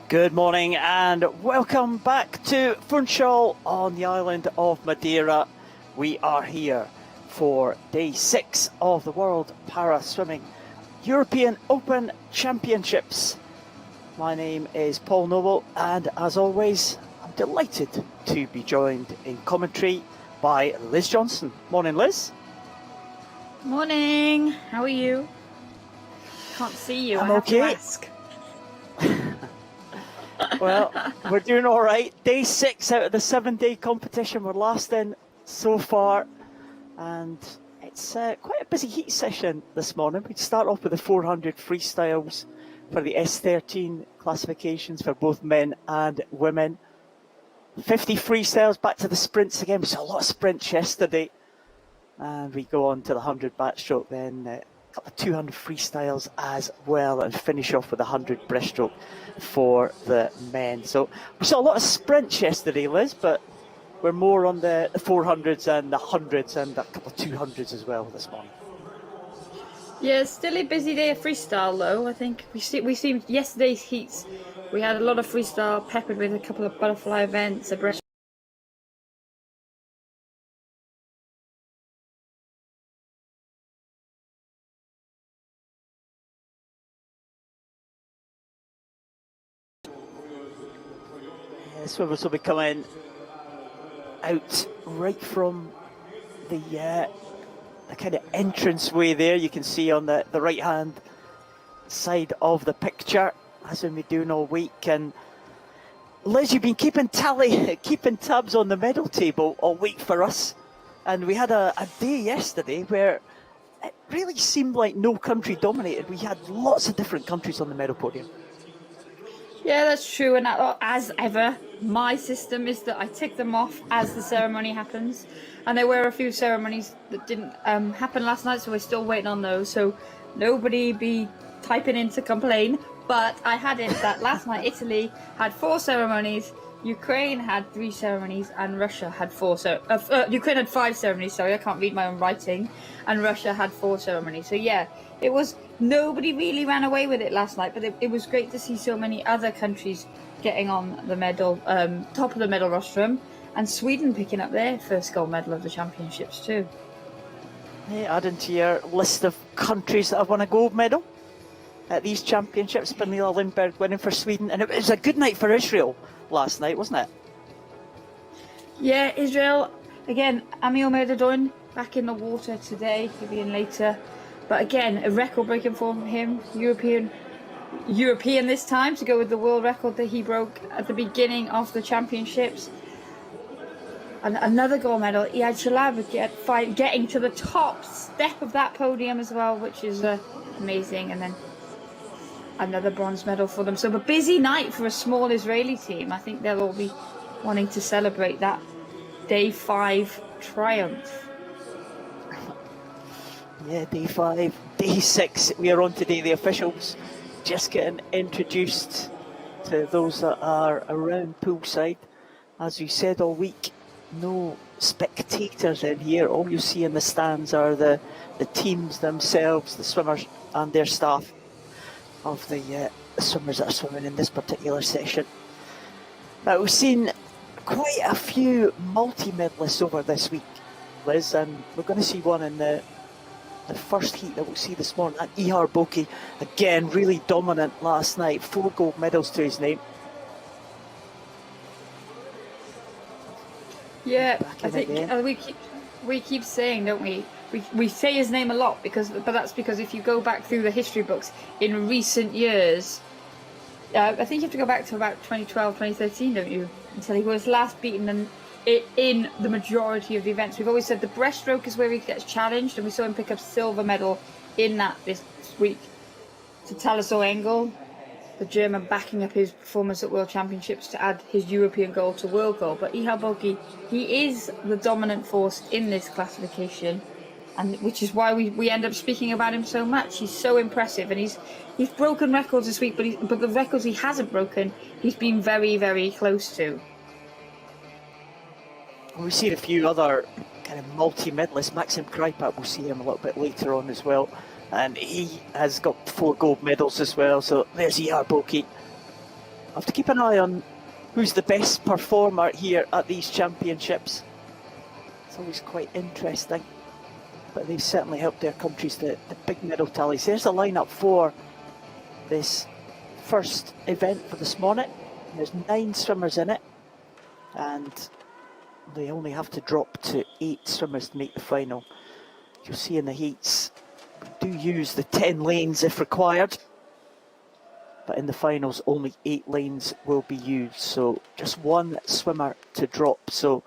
Good morning and welcome back to Funchal on the island of Madeira. We are here for day 6 of the World Para Swimming European Open Championships. My name is Paul Noble and as always I'm delighted to be joined in commentary by Liz Johnson. Morning, Liz. Morning, how are you? Can't see you, I'm I have okay. to ask. Well, we're doing all right. Day 6 out of the 7-day competition. We're last in so far. And it's quite a busy heat session this morning. We start off with the 400 freestyles for the S13 classifications for both men and women. 50 freestyles, back to the sprints again. We saw a lot of sprints yesterday. And we go on to the 100 backstroke then. A couple of 200 freestyles as well, and finish off with 100 breaststroke for the men. So we saw a lot of sprints yesterday, Liz, but we're more on the 400s and the 100s and a couple of 200s as well this morning. Yeah, still a busy day of freestyle though. I think we seemed yesterday's heats. We had a lot of freestyle peppered with a couple of butterfly events, a breast. Swimmers will be coming out right from the kind of entrance way there. You can see on the right hand side of the picture, as we've been doing all week. And Liz, you've been keeping tabs on the medal table all week for us. And we had a day yesterday where it really seemed like no country dominated. We had lots of different countries on the medal podium. Yeah, that's true. And as ever, my system is that I tick them off as the ceremony happens. And there were a few ceremonies that didn't happen last night, so we're still waiting on those. So nobody be typing in to complain. But I had it that last night Italy had 4 ceremonies, Ukraine had 3 ceremonies, and Russia had 4. Ukraine had 5 ceremonies. Sorry, I can't read my own writing. And Russia had 4 ceremonies. So yeah, it was. Nobody really ran away with it last night, but it was great to see so many other countries getting on the medal, top of the medal rostrum, and Sweden picking up their first gold medal of the championships too. Hey, adding to your list of countries that have won a gold medal at these championships, Pernilla Lindberg winning for Sweden, and it was a good night for Israel last night, wasn't it? Yeah, Israel, again, Ami Omerdadoin back in the water today, he'll be in later. But again, a record-breaking form for him, European this time, to go with the world record that he broke at the beginning of the championships. And another gold medal, Iyad Shalab getting to the top step of that podium as well, which is amazing. And then another bronze medal for them. So a busy night for a small Israeli team. I think they'll all be wanting to celebrate that day 5 triumph. Yeah, day 5, day 6, we are on today. The officials just getting introduced to those that are around poolside. As we said all week, no spectators in here. All you see in the stands are the teams themselves, the swimmers and their staff of the swimmers that are swimming in this particular session. Now, we've seen quite a few multi-medalists over this week, Liz, and we're going to see one in the first heat that we'll see this morning. And Ihar Boki, again, really dominant last night. 4 gold medals to his name. Yeah, I think we keep saying, don't we? We say his name a lot but that's because if you go back through the history books in recent years, I think you have to go back to about 2012, 2013, don't you? Until he was last beaten in the majority of the events. We've always said the breaststroke is where he gets challenged, and we saw him pick up silver medal in that this week. To Thalasso Engel, the German, backing up his performance at World Championships to add his European gold to world gold. But Ihar Boki, he is the dominant force in this classification, and which is why we end up speaking about him so much. He's so impressive, and he's broken records this week, but the records he hasn't broken, he's been very, very close to. We've seen a few other kind of multi-medalists. Maxim Krypak, we'll see him a little bit later on as well. And he has got 4 gold medals as well. So there's Ihar Boki. have to keep an eye on who's the best performer here at these championships. It's always quite interesting, but they've certainly helped their countries, the big medal tallies. There's the lineup for this first event for this morning. There's 9 swimmers in it, and they only have to drop to 8 swimmers to make the final. You'll see in the heats, we do use the 10 lanes if required, but in the finals only 8 lanes will be used, so just 1 swimmer to drop. So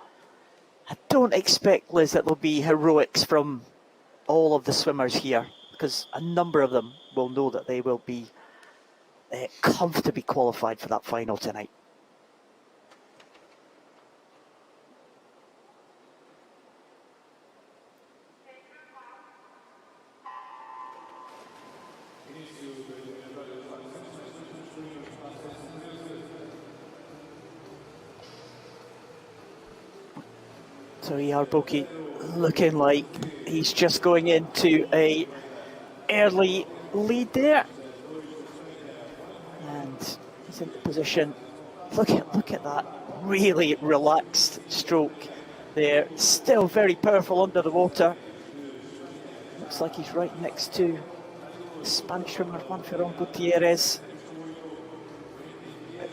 I don't expect, Liz, that there'll be heroics from all of the swimmers here, because a number of them will know that they will be comfortably qualified for that final tonight. So Yarboki looking like he's just going into a early lead there, and he's in position. Look at that really relaxed stroke there. Still very powerful under the water. Looks like he's right next to the Spanish swimmer Juan Ferran Gutierrez.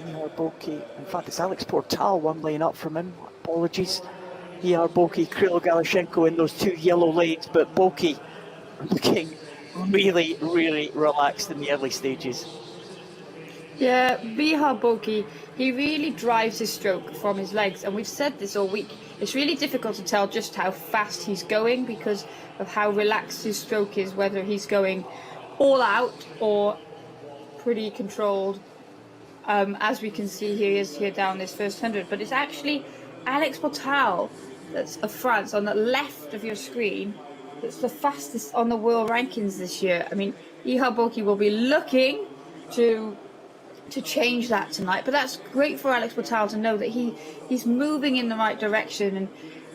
Yarboki, in fact, it's Alex Portal one line up from him. Apologies. Yarboki, Krilo Galashenko in those 2 yellow lanes, but Boki looking really, really relaxed in the early stages. Yeah, Bihar Boki, he really drives his stroke from his legs, and we've said this all week. It's really difficult to tell just how fast he's going because of how relaxed his stroke is, whether he's going all out or pretty controlled. As we can see, he is here down this first 100, but it's actually Alex Portal, that's of France, on the left of your screen, that's the fastest on the world rankings this year. I mean, Ihar Boki will be looking to change that tonight, but that's great for Alex Portal to know that he's moving in the right direction. And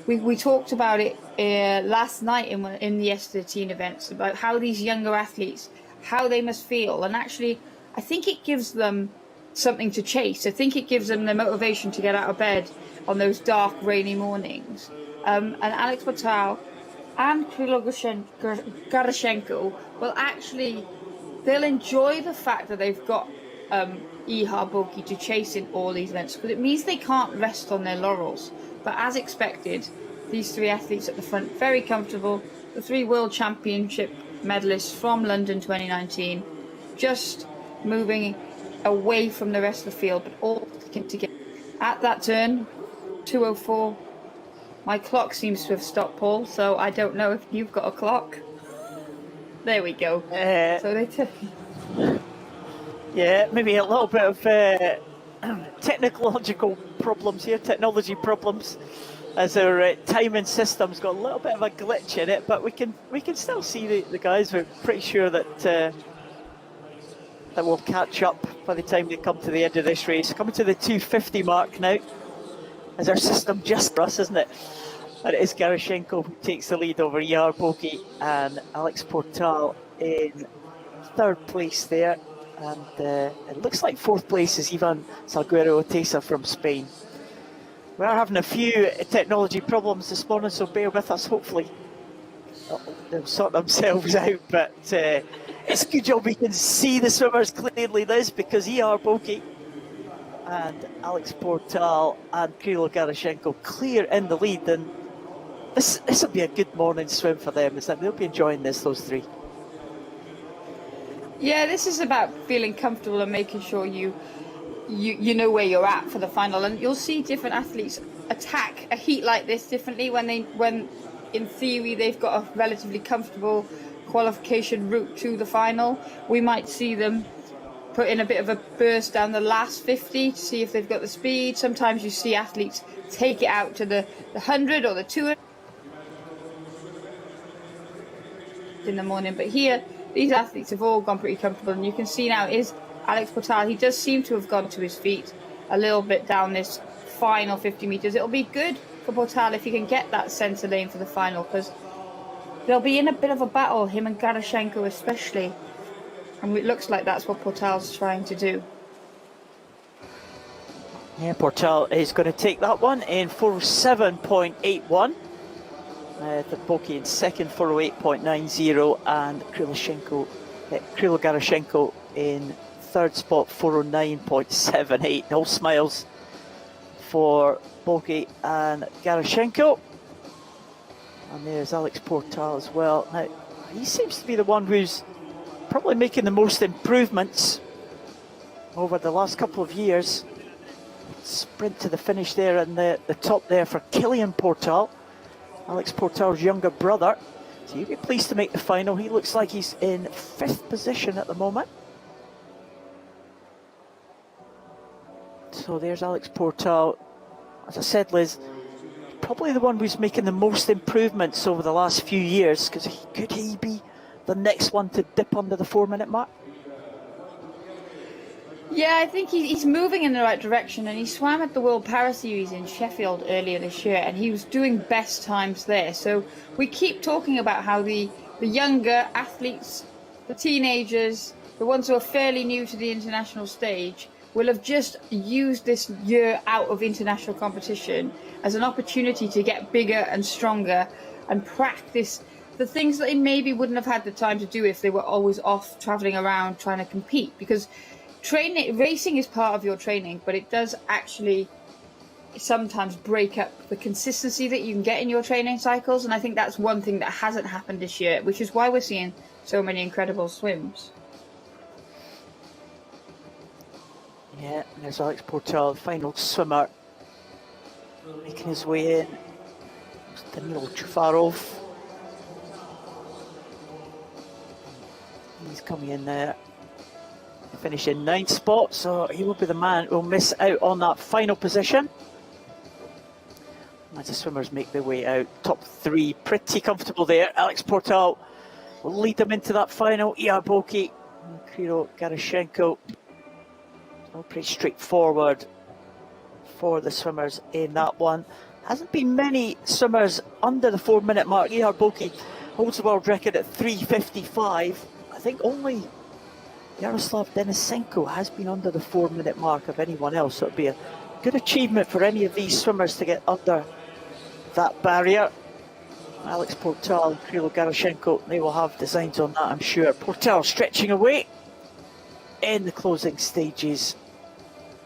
we talked about it last night in the yesterday teen events about how these younger athletes, how they must feel, and actually I think it gives them something to chase. I think it gives them the motivation to get out of bed on those dark, rainy mornings. And Alex Portal and Krilo Galashenko will actually, they'll enjoy the fact that they've got Ihar Boki to chase in all these events, because it means they can't rest on their laurels. But as expected, these 3 athletes at the front, very comfortable. The 3 World Championship medalists from London 2019, just moving away from the rest of the field, but all together. At that turn, 2:04, my clock seems to have stopped, Paul, so I don't know if you've got a clock. There we go. So they yeah, maybe a little bit of technological problems here, technology problems, as our timing system's got a little bit of a glitch in it, but we can still see the guys. We're pretty sure that that will catch up by the time they come to the end of this race. Coming to the 2:50 mark now, as our system just for us, isn't it? And it is Galashenko who takes the lead over Yarboki, and Alex Portal in 3rd place there. And it looks like 4th place is Ivan Salguero Otesa from Spain. We are having a few technology problems this morning, so bear with us. Hopefully they'll sort themselves out, but it's a good job we can see the swimmers clearly, Liz, because Yarboki and Alex Portal and Krilo Galashenko clear in the lead, and this will be a good morning swim for them, isn't it? They'll be enjoying this, those 3. Yeah, this is about feeling comfortable and making sure you know where you're at for the final, and you'll see different athletes attack a heat like this differently when in theory they've got a relatively comfortable qualification route to the final. We might see them put in a bit of a burst down the last 50 to see if they've got the speed. Sometimes you see athletes take it out to the 100 or the 200 in the morning, but here these athletes have all gone pretty comfortable, and you can see now is Alex Portal. He does seem to have gone to his feet a little bit down this final 50 metres. It'll be good for Portal if he can get that centre lane for the final, because they'll be in a bit of a battle, him and Galashenko especially, and it looks like that's what Portal's trying to do. Yeah, Portal is going to take that one in 407.81. The Boki in second, 408.90, and Krilo Garashenko in third spot, 409.78. All smiles for Boki and Garashenko. And there's Alex Portal as well. Now, he seems to be the one who's probably making the most improvements over the last couple of years. Sprint to the finish there, and the top there for Kilian Portal, Alex Portal's younger brother. So you'd be pleased to make the final. He looks like he's in 5th position at the moment. So there's Alex Portal. As I said, Liz, probably the one who's making the most improvements over the last few years, because could he be the next one to dip under the 4-minute mark? Yeah, I think he's moving in the right direction, and he swam at the World Para Series in Sheffield earlier this year, and he was doing best times there. So we keep talking about how the younger athletes, the teenagers, the ones who are fairly new to the international stage, will have just used this year out of international competition as an opportunity to get bigger and stronger and practice the things that they maybe wouldn't have had the time to do if they were always off traveling around trying to compete. Because racing is part of your training, but it does actually sometimes break up the consistency that you can get in your training cycles, and I think that's one thing that hasn't happened this year, which is why we're seeing so many incredible swims. Yeah, and there's Alex Portal, final swimmer, making his way in. Danilo Chufarov. He's coming in there. Finish in 9th spot, so he will be the man who will miss out on that final position. As the swimmers make their way out, top 3 pretty comfortable there. Alex Portal will lead them into that final. Ihar Boki and Krilo Garashenko. All pretty straightforward for the swimmers in that one. Hasn't been many swimmers under the 4-minute mark. Ihar Boki holds the world record at 3:55. I think only Yaroslav Denisenko has been under the 4-minute mark of anyone else, so it'd be a good achievement for any of these swimmers to get under that barrier. Alex Portal and Krilo Garashenko, they will have designs on that, I'm sure. Portal stretching away in the closing stages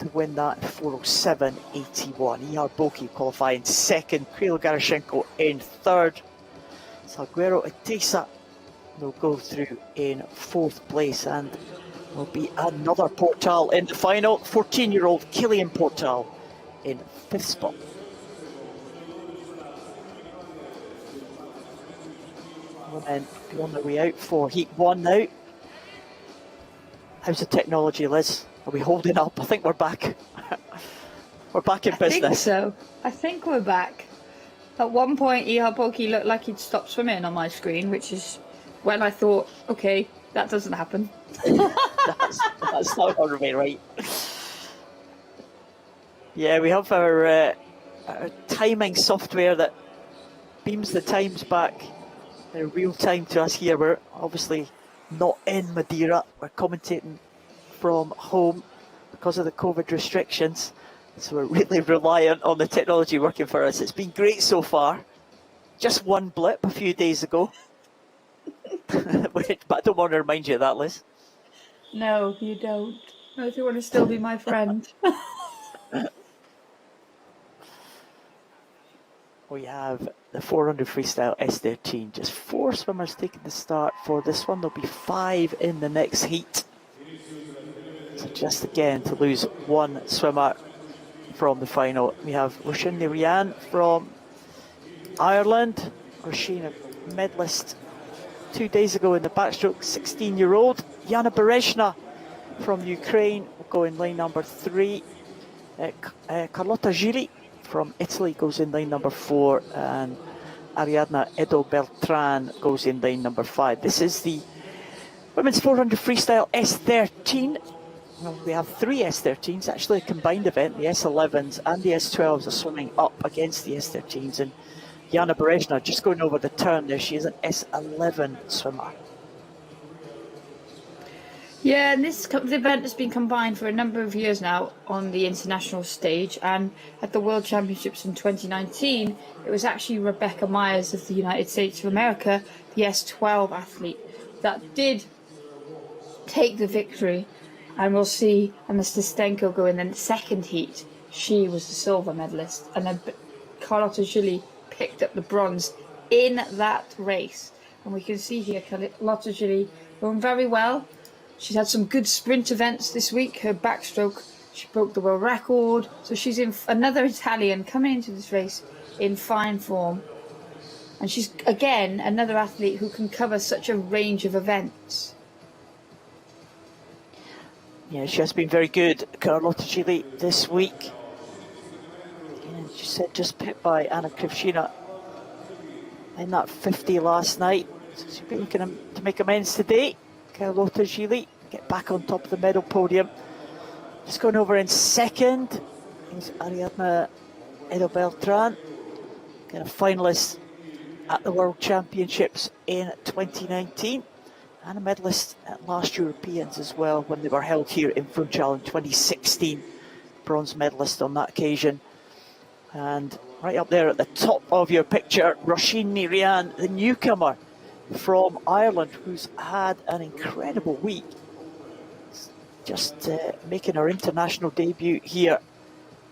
to win that in 4:07.81. Ihar Boki qualifying 2nd, Krilo Garashenko in 3rd. Salguero Atesa will go through in 4th place, and will be another Portal in the final. 14-year-old Kilian Portal in 5th spot. We'll then be on the way out for Heat 1 now. How's the technology, Liz? Are we holding up? I think we're back. We're back in business. I think so. I think we're back. At one point, Ihar Boki looked like he'd stopped swimming on my screen, which is when I thought, okay, that doesn't happen. that's not going to be right. Yeah, we have our timing software that beams the times back in real time to us here. We're obviously not in Madeira. We're commentating from home because of the COVID restrictions. So we're really reliant on the technology working for us. It's been great so far. Just one blip a few days ago. But I don't want to remind you of that, Liz. No, you don't. Not if you want to still be my friend. We have the 400 freestyle S13. Just 4 swimmers taking the start for this one. There'll be 5 in the next heat. So just again to lose 1 swimmer from the final. We have Roisin Rian from Ireland. Roisin, a medalist 2 days ago in the backstroke, 16-year-old. Yana Berezhna from Ukraine will go in lane number 3. Carlotta Giri from Italy goes in lane number 4, and Ariadna Edo Beltran goes in lane number 5. This is the women's 400 freestyle S13. Well, we have 3 S13s, actually a combined event. The S11s and the S12s are swimming up against the S13s, and Yana Berezhna just going over the turn there. She is an S11 swimmer. Yeah, and the event has been combined for a number of years now on the international stage, and at the World Championships in 2019, it was actually Rebecca Myers of the United States of America, the S12 athlete, that did take the victory. And we'll see Anastasenko go in the second heat. She was the silver medalist, and then Carlotta Gili picked up the bronze in that race. And we can see here Carlotta Gili going very well. She's had some good sprint events this week. Her backstroke, she broke the world record. So she's in another Italian coming into this race in fine form. And she's, again, another athlete who can cover such a range of events. Yeah, she has been very good, Carlotta Gili, this week. Yeah, she said just pipped by Anna Krivshina in that 50 last night. So she'll be looking to make amends today. Carlotta Gili get back on top of the medal podium. Just going over in second is Ariadna Edo Beltran, kind of finalist at the World Championships in 2019 and a medalist at last Europeans as well when they were held here in Funchal in 2016. Bronze medalist on that occasion. And right up there at the top of your picture, Roisin ní Rian, the newcomer from Ireland, who's had an incredible week. Just making her international debut here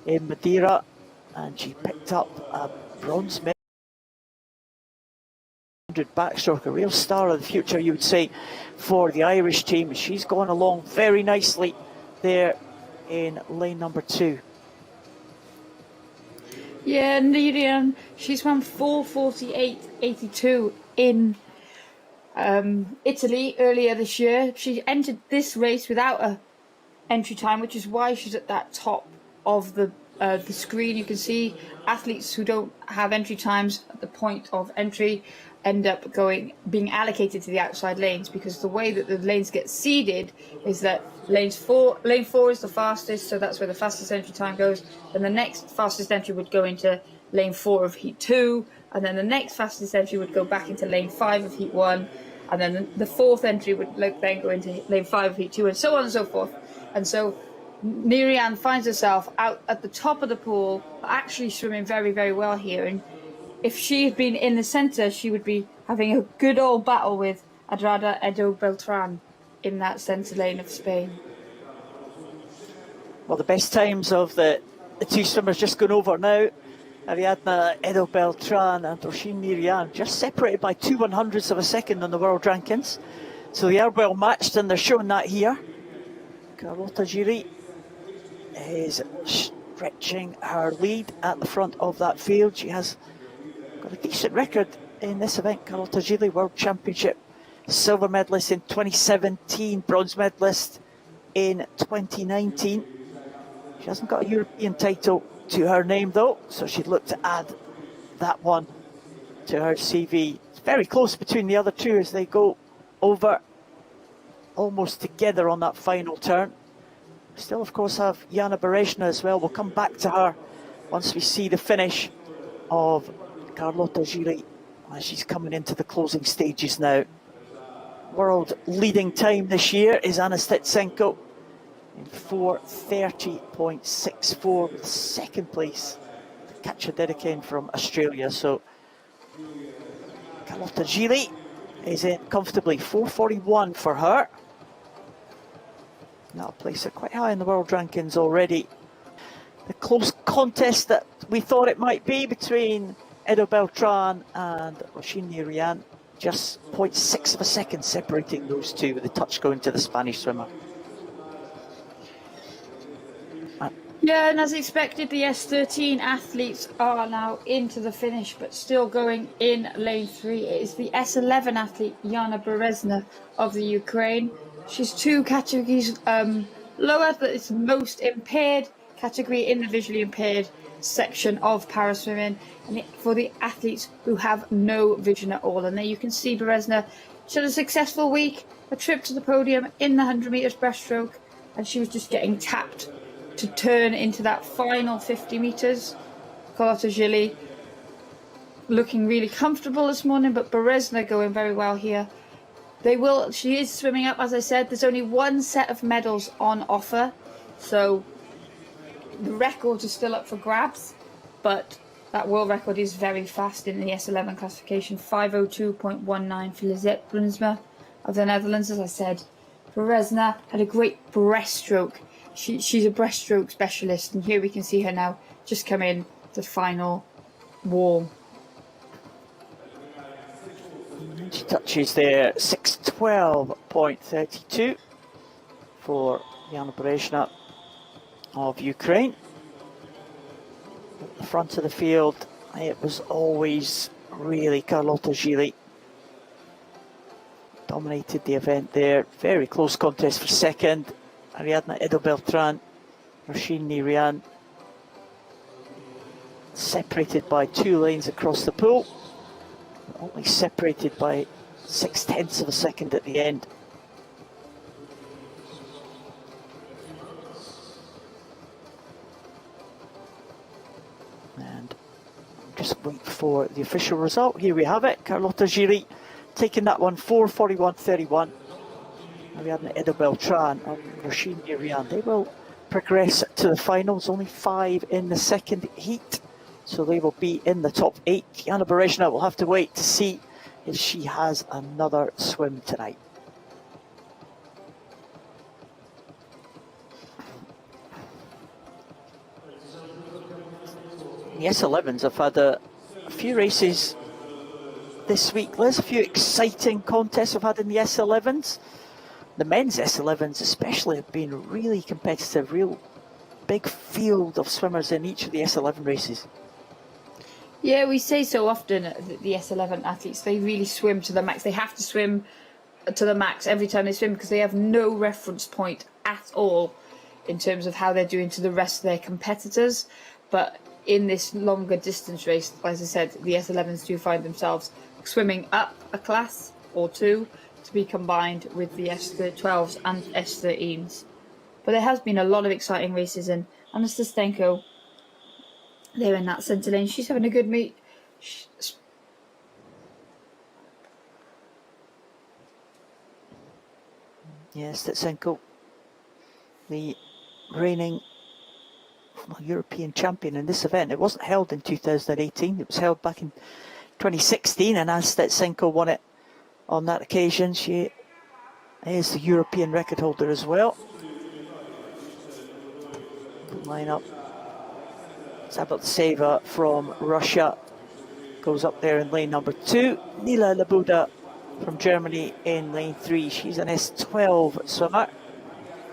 in Madeira, and she picked up a bronze medal. Backstroke, a real star of the future, you would say, for the Irish team. She's gone along very nicely there in lane number 2. Yeah, ní Rian, she's run 4:48.82 in Italy earlier this year. She entered this race without a entry time, which is why she's at that top of the screen. You can see athletes who don't have entry times at the point of entry end up being allocated to the outside lanes, because the way that the lanes get seeded is that lane 4 is the fastest, so that's where the fastest entry time goes. Then the next fastest entry would go into lane 4 of heat 2, and then the next fastest entry would go back into lane 5 of heat 1, and then the fourth entry would then go into lane 5 of heat 2, and so on and so forth. And so ní Rian finds herself out at the top of the pool, actually swimming very, very well here. And if she had been in the centre, she would be having a good old battle with Adrada Edo Beltran in that centre lane of Spain. Well, the best times of the two swimmers just gone over now. Ariadna Edo Beltran and Roisin ní Rian just separated by 2/100ths of a second on the world rankings. So they are well matched, and they're showing that here. Carlotta Gili is stretching her lead at the front of that field. She has got a decent record in this event. Carlotta Gili, World Championship silver medalist in 2017, bronze medalist in 2019. She hasn't got a European title to her name though, so she'd look to add that one to her CV. It's very close between the other two as they go over almost together on that final turn. Still, of course, have Jana Berezna as well. We'll come back to her once we see the finish of Carlotta Gili as she's coming into the closing stages now. World leading time this year is Anastasenko in 4:30.64 with second place to Katja Dedekind from Australia. So Carlotta Gili is in comfortably, 4:41 for her. That'll place her quite high in the world rankings already. The close contest that we thought it might be between Edo Beltran and Roisin ní Rian, just 0.6 of a second separating those two, with the touch going to the Spanish swimmer. Yeah, and as expected, the S13 athletes are now into the finish, but still going in lane 3. It is the S11 athlete, Jana Berezna of the Ukraine. She's 2 categories lower, but it's most impaired category in the visually impaired section of paraswimming, and for the athletes who have no vision at all. And there you can see Berezna. She had a successful week, a trip to the podium in the 100 metres breaststroke, and she was just getting tapped to turn into that final 50 metres. Carlotta Gili looking really comfortable this morning, but Berezna going very well here. They will. She is swimming up, as I said. There's only one set of medals on offer, so the records are still up for grabs, but that world record is very fast in the S11 classification. 5:02.19 for Lisette Brunsma of the Netherlands. As I said, Beresna had a great breaststroke. She's a breaststroke specialist, and here we can see her now just come in the final wall. She touches there 6:12.32 for Yana Beresna of Ukraine. At the front of the field, it was always really Carlotta Gili. Dominated the event there. Very close contest for second. Ariadna Edo-Beltran, Rasheen Rian, separated by 2 lanes across the pool. Only separated by 0.6 of a second at the end. And just wait for the official result. Here we have it. Carlotta Gili taking that one, 4:41.31. Ariadna Edo-Beltran and Rasheen Rian, they will progress to the finals. Only 5 in the second heat, so they will be in the top 8. Yana Beresna will have to wait to see if she has another swim tonight. The S11s have had a few races this week. There's a few exciting contests we've had in the S11s. The men's S11s especially have been really competitive, real big field of swimmers in each of the S11 races. Yeah, we say so often that the S11 athletes, they really swim to the max. They have to swim to the max every time they swim because they have no reference point at all in terms of how they're doing to the rest of their competitors. But in this longer distance race, as I said, the S11s do find themselves swimming up a class or two to be combined with the S12s and S13s. But there has been a lot of exciting races, and Anna Stastenko, they're in that centre lane. She's having a good meet. Yes, Stastenko, the reigning European champion in this event. It wasn't held in 2018, it was held back in 2016, and as Statenko won it on that occasion. She is the European record holder as well. Good lineup. Sabatseva from Russia goes up there in lane number 2. Nila Labuda from Germany in lane 3. She's an S12 swimmer.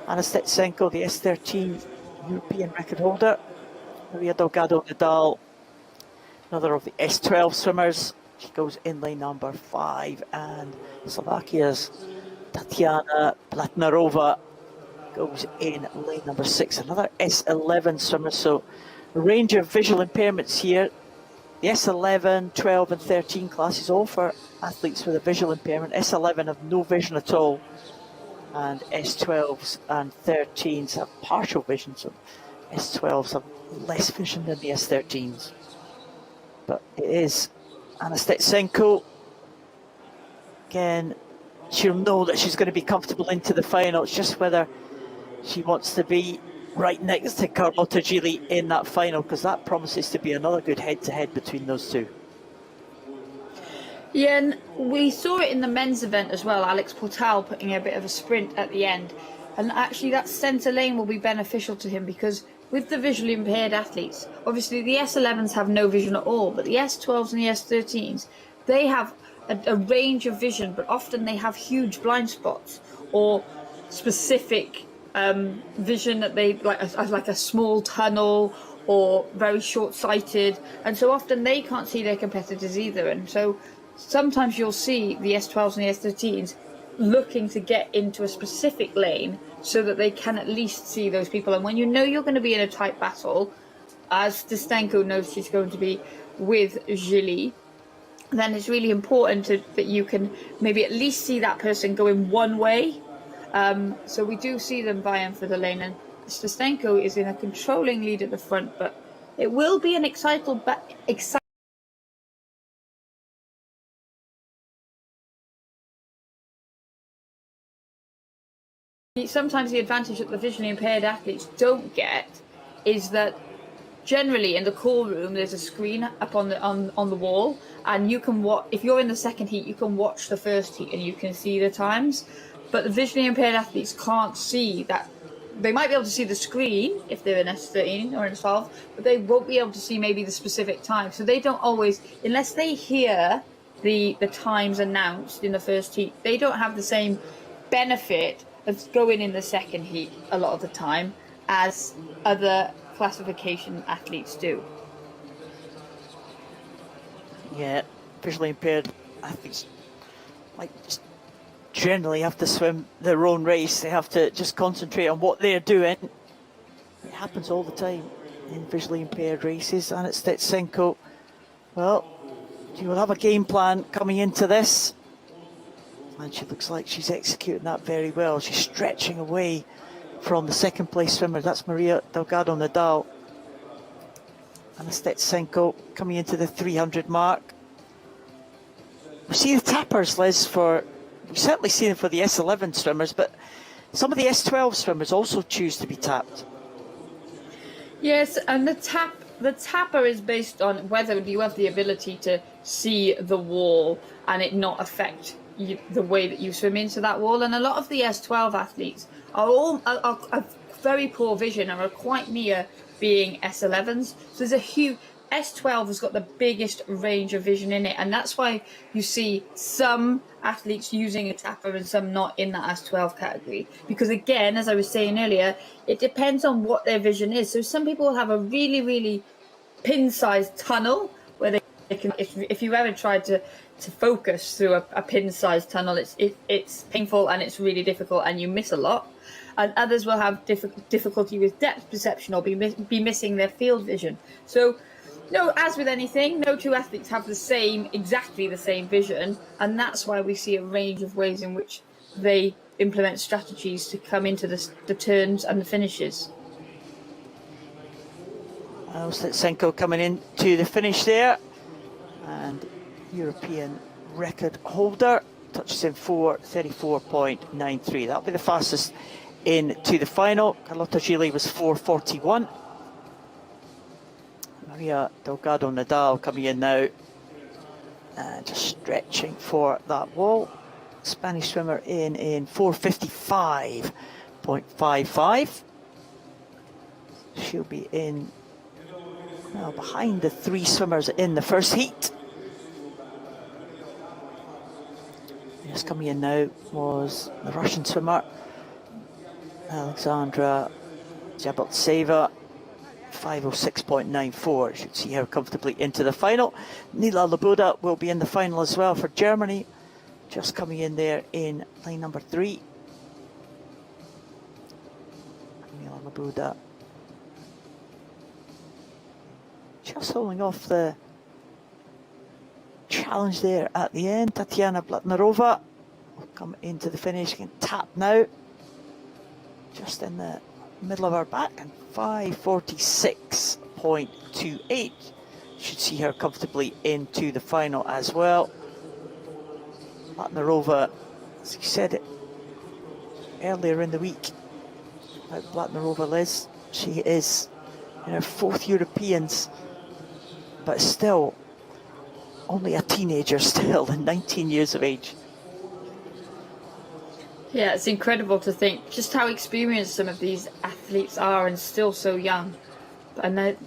Anna Stetsenko, the S13 European record holder. Maria Delgado Nadal, another of the S12 swimmers. She goes in lane number 5, and Slovakia's Tatiana Blatnarova goes in lane number 6, another S11 swimmer. So a range of visual impairments here. The S11, 12 and 13 classes all for athletes with a visual impairment. S11 have no vision at all, and S12s and 13s have partial vision, so S12s have less vision than the S13s. But it is Anna Stetsenko. Again, she'll know that she's going to be comfortable into the final. It's just whether she wants to be right next to Carlotta Gili in that final, because that promises to be another good head-to-head between those two. Yeah, and we saw it in the men's event as well. Alex Portal putting a bit of a sprint at the end. And actually that centre lane will be beneficial to him, because with the visually impaired athletes, obviously the S11s have no vision at all, but the S12s and the S13s, they have a range of vision, but often they have huge blind spots or specific vision that they like a small tunnel or very short-sighted, and so often they can't see their competitors either. And so sometimes you'll see the S12s and the S13s looking to get into a specific lane so that they can at least see those people. And when you know you're going to be in a tight battle, as Stastenko knows she's going to be with Gili, then it's really important that you can maybe at least see that person going one way. So we do see them vying for the lane, and Stastenko is in a controlling lead at the front, but it will be an exciting sometimes the advantage that the visually impaired athletes don't get is that generally in the call room there's a screen up on the wall, and you can watch. If you're in the second heat, you can watch the first heat and you can see the times. But the visually impaired athletes can't see that. They might be able to see the screen if they're in S13 or in 12, but they won't be able to see maybe the specific time. So they don't always, unless they hear the times announced in the first heat, they don't have the same benefit of going in the second heat a lot of the time as other classification athletes do. Yeah, visually impaired athletes just generally have to swim their own race. They have to just concentrate on what they're doing. It happens all the time in visually impaired races. And it's Stetsenko. Well, she will have a game plan coming into this. And she looks like she's executing that very well. She's stretching away from the second place swimmer. That's Maria Delgado Nadal. And Stetsenko coming into the 300 mark. We see the tappers, Liz, we've certainly seen them for the S11 swimmers, but some of the S12 swimmers also choose to be tapped. Yes, and the tapper is based on whether you have the ability to see the wall and it not affect the way that you swim into that wall. And a lot of the S12 athletes are very poor vision and are quite near being S11s. So there's a huge... S12 has got the biggest range of vision in it, and that's why you see some athletes using a tapper and some not in that S12 category. Because again, as I was saying earlier, it depends on what their vision is. So some people have a really, really pin-sized tunnel where they can. If you ever tried to focus through a pin-sized tunnel, it's painful and it's really difficult, and you miss a lot. And others will have difficulty with depth perception or be missing their field vision. So. No, as with anything, no two athletes have exactly the same vision, and that's why we see a range of ways in which they implement strategies to come into the turns and the finishes. Stetsenko coming into the finish there, and European record holder touches in 4:34.93. That'll be the fastest into the final. Carlotta Gili was 4:41. Maria Delgado Nadal coming in now, and just stretching for that wall. Spanish swimmer in 4:55.55. She'll be in now behind the three swimmers in the first heat. Just coming in now was the Russian swimmer Alexandra Jabaltseva. 5:06.94. Should see her comfortably into the final. Nila Labuda will be in the final as well for Germany. Just coming in there in line number 3. Nila Labuda just holding off the challenge there at the end. Tatiana Blatnarova will come into the finish and tap now. Just in the middle of our back, and 5:46.28 should see her comfortably into the final as well. Blatnarova, as you said it earlier in the week about Blatnarova, Liz, she is in her 4th Europeans, but still only a teenager still, and 19 years of age. Yeah, it's incredible to think just how experienced some of these athletes are and still so young. And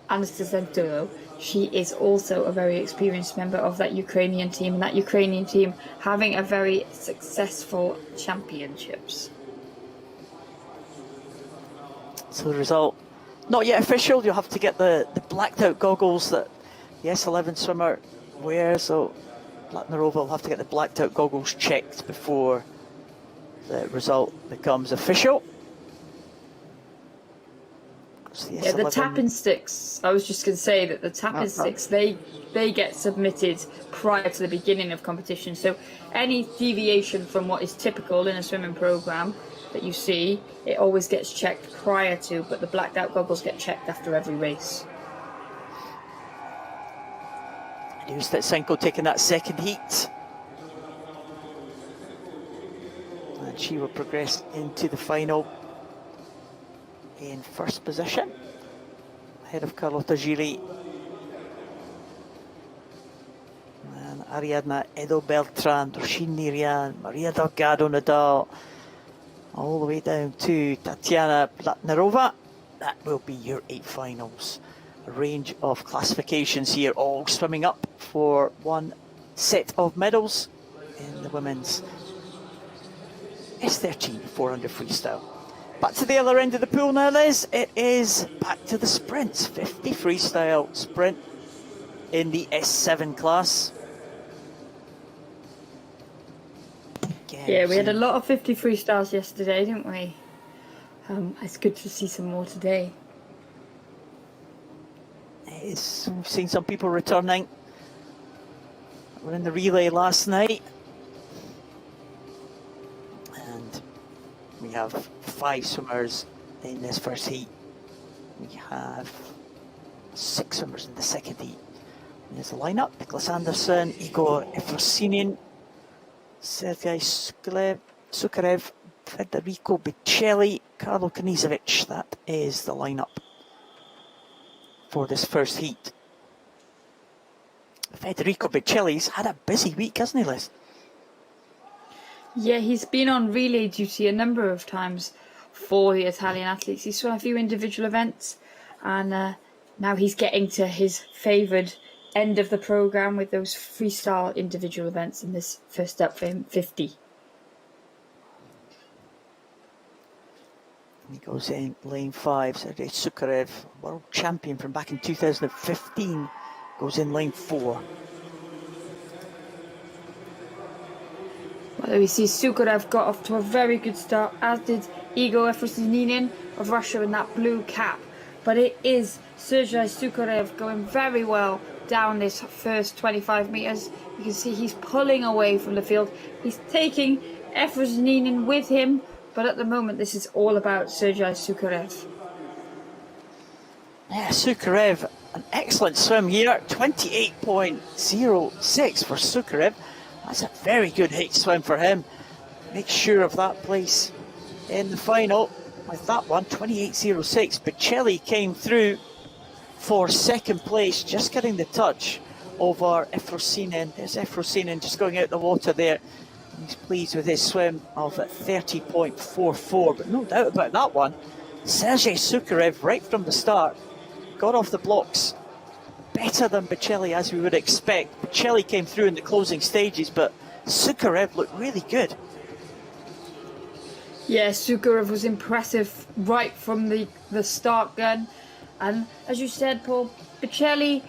Anastasenko, she is also a very experienced member of that Ukrainian team, and that Ukrainian team having a very successful championships. So the result, not yet official. You'll have to get the blacked out goggles that the S11 swimmer wears. So Blatnarova will have to get the blacked out goggles checked before the result becomes official. Yeah, the tapping sticks. I was just going to say that the tapping sticks, they get submitted prior to the beginning of competition. So any deviation from what is typical in a swimming program that you see, it always gets checked prior to, but the blacked out goggles get checked after every race. Here's Stetsenko taking that second heat. And she will progress into the final in first position, ahead of Carlota Giri and Ariadna Edo Beltran, Roisin Nirian, Maria Delgado Nadal, all the way down to Tatiana Platnerova. That will be your 8 finals. A range of classifications here, all swimming up for one set of medals in the women's S13 400 freestyle. Back to the other end of the pool now, Liz. It is back to the sprints. 50 freestyle sprint in the S7 class. Again, Yeah, we had a lot of 50 freestyles yesterday, didn't we? It's good to see some more today. We've seen some people returning. We're in the relay last night. And we have 5 swimmers in this first heat. We have 6 swimmers in the second heat. And there's the lineup: Nicholas Anderson, Igor Efrosinin, Sergei Sukarev, Federico Biccelli, Carlo Kanizovic. That is the lineup for this first heat. Federico Biccelli's had a busy week, hasn't he, Liz? Yeah, he's been on relay duty a number of times for the Italian athletes. He's swum a few individual events, and now he's getting to his favoured end of the programme with those freestyle individual events in this first up for him, 50. He goes in lane 5, Sergei Sukarev, world champion from back in 2015, goes in lane 4. Well, we see Sukarev got off to a very good start, as did Igor Efrosinin of Russia in that blue cap. But it is Sergei Sukarev going very well down this first 25 metres. You can see he's pulling away from the field. He's taking Efrosinin with him, but at the moment this is all about Sergei Sukarev. Yeah, Sukarev, an excellent swim here, 28.06 for Sukarev. That's a very good heat swim for him. Make sure of that place in the final with that one, 28.06. Biccelli came through for second place, just getting the touch over Efrosinin. There's Efrosinin just going out the water there. He's pleased with his swim of 30.44, but no doubt about that one. Sergei Sukarev, right from the start, got off the blocks better than Biccelli, as we would expect. Biccelli came through in the closing stages, but Sukarev looked really good. Yeah, Sukarev was impressive right from the start gun. And as you said, Paul, Biccelli,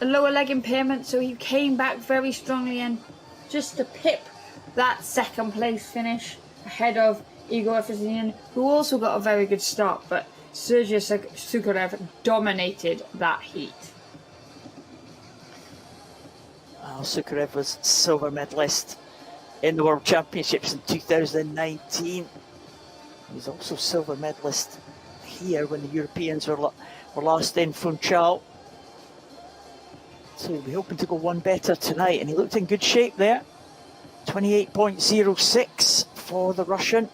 a lower leg impairment, so he came back very strongly, and just to pip that second place finish ahead of Igor Efrosinin, who also got a very good start, but Sergei Sukarev dominated that heat. Well, Sukarev was silver medalist in the World Championships in 2019. He was also silver medalist here when the Europeans were last in Funchal. So he'll be hoping to go one better tonight, and he looked in good shape there. 28.06 for the Russian.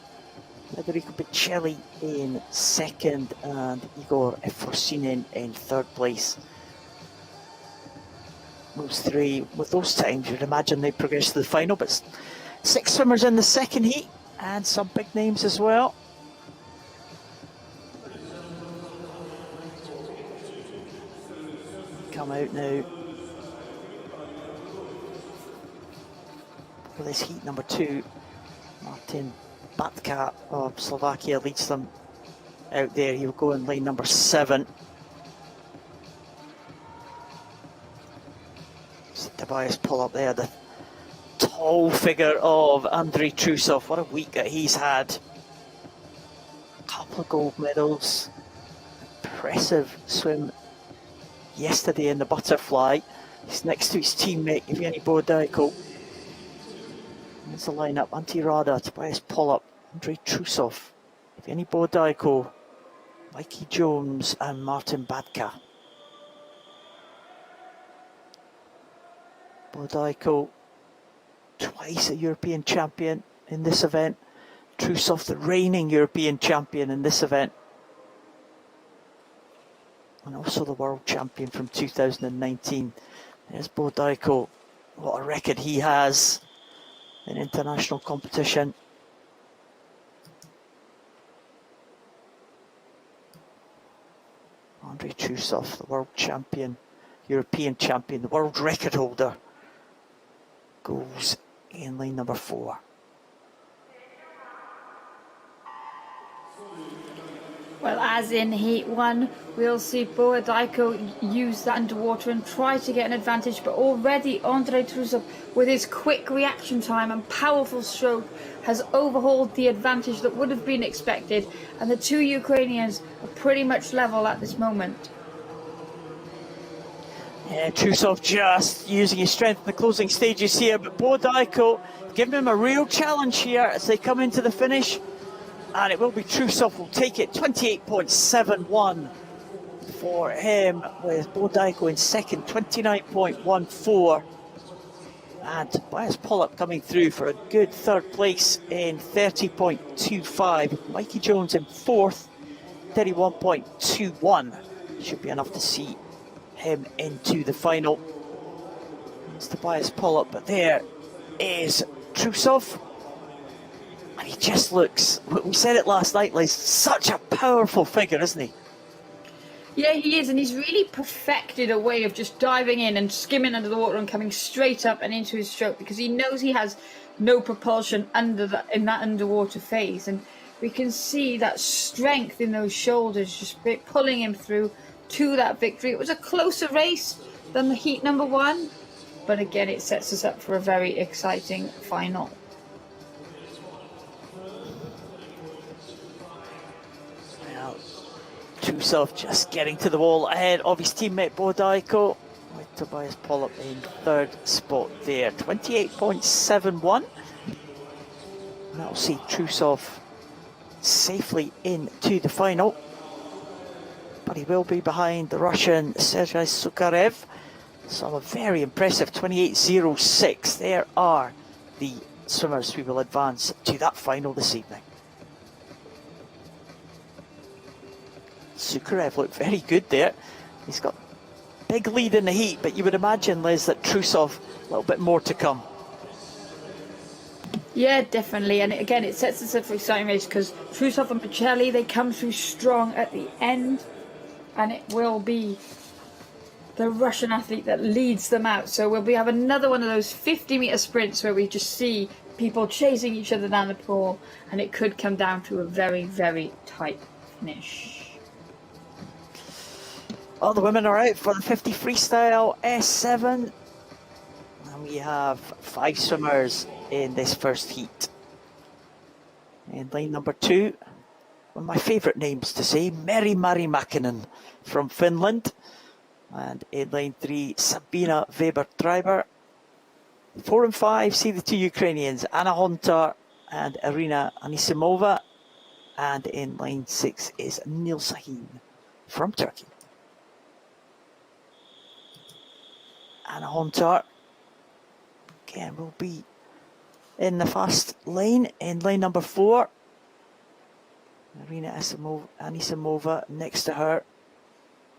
Federico Biccelli in second and Igor Efrosinin in third place. Those three, with those times, you'd imagine they progress to the final, but 6 swimmers in the second heat and some big names as well. Come out now for this heat number 2. Martin Batka of Slovakia leads them out there. He'll go in lane number 7. See Tobias pull up there, the tall figure of Andrei Trusov. What a week that he's had. A couple of gold medals. Impressive swim yesterday in the butterfly. He's next to his teammate Evgeny Bodaiko. There's the lineup: Antti Rada, Tobias Pollock, Andrei Trusov, Evgeny Bodaiko, Mikey Jones and Martin Badka. Bodaiko, twice a European champion in this event. Trusov, the reigning European champion in this event. And also the world champion from 2019. There's Bo Daiko. What a record he has in international competition. Andrei Trusov, the world champion, European champion, the world record holder, goes in lane number 4. Well, as in Heat 1, we'll see Bo Daiko use that underwater and try to get an advantage, but already Andrei Trusov, with his quick reaction time and powerful stroke, has overhauled the advantage that would have been expected, and the two Ukrainians are pretty much level at this moment. Yeah, Trusov just using his strength in the closing stages here, but Bo Daiko giving him a real challenge here as they come into the finish. And it will be Trusov will take it, 28.71 for him, with Bo Daiko in second, 29.14. And Tobias Pollock coming through for a good third place in 30.25. Mikey Jones in fourth, 31.21. Should be enough to see him into the final. It's Tobias Pollock, but there is Trusov. And he just looks, we said it last night, Liz, such a powerful figure, isn't he? Yeah, he is, and he's really perfected a way of just diving in and skimming under the water and coming straight up and into his stroke, because he knows he has no propulsion in that underwater phase. And we can see that strength in those shoulders just pulling him through to that victory. It was a closer race than the heat number 1, but again, it sets us up for a very exciting final. Trusov just getting to the wall ahead of his teammate Bo Daiko, with Tobias Pollock in third spot there, 28.71. That'll see Trusov safely into the final, but he will be behind the Russian Sergei Sukharev. So a very impressive 28.06. There are the swimmers who will advance to that final this evening. Sukharev looked very good there. He's got big lead in the heat, but you would imagine, Liz, that Trusov, a little bit more to come. Yeah, definitely. And again, it sets us up for exciting race, because Trusov and Pacelli, they come through strong at the end, and it will be the Russian athlete that leads them out. So we'll have another one of those 50-meter sprints where we just see people chasing each other down the pool, and it could come down to a very, very tight finish. All the women are out for the 50 freestyle S7. And we have 5 swimmers in this first heat. In lane number 2, one of my favourite names to say, Meri-Mari Mäkinen from Finland. And in lane 3, Sabina Weber-Treiber. 4 and 5 see the 2 Ukrainians, Anna Hontar and Irina Anisimova. And in lane 6 is Nil Sahin from Turkey. Anna Hontar again will be in the fast lane in lane number 4. Irina Anisimova next to her.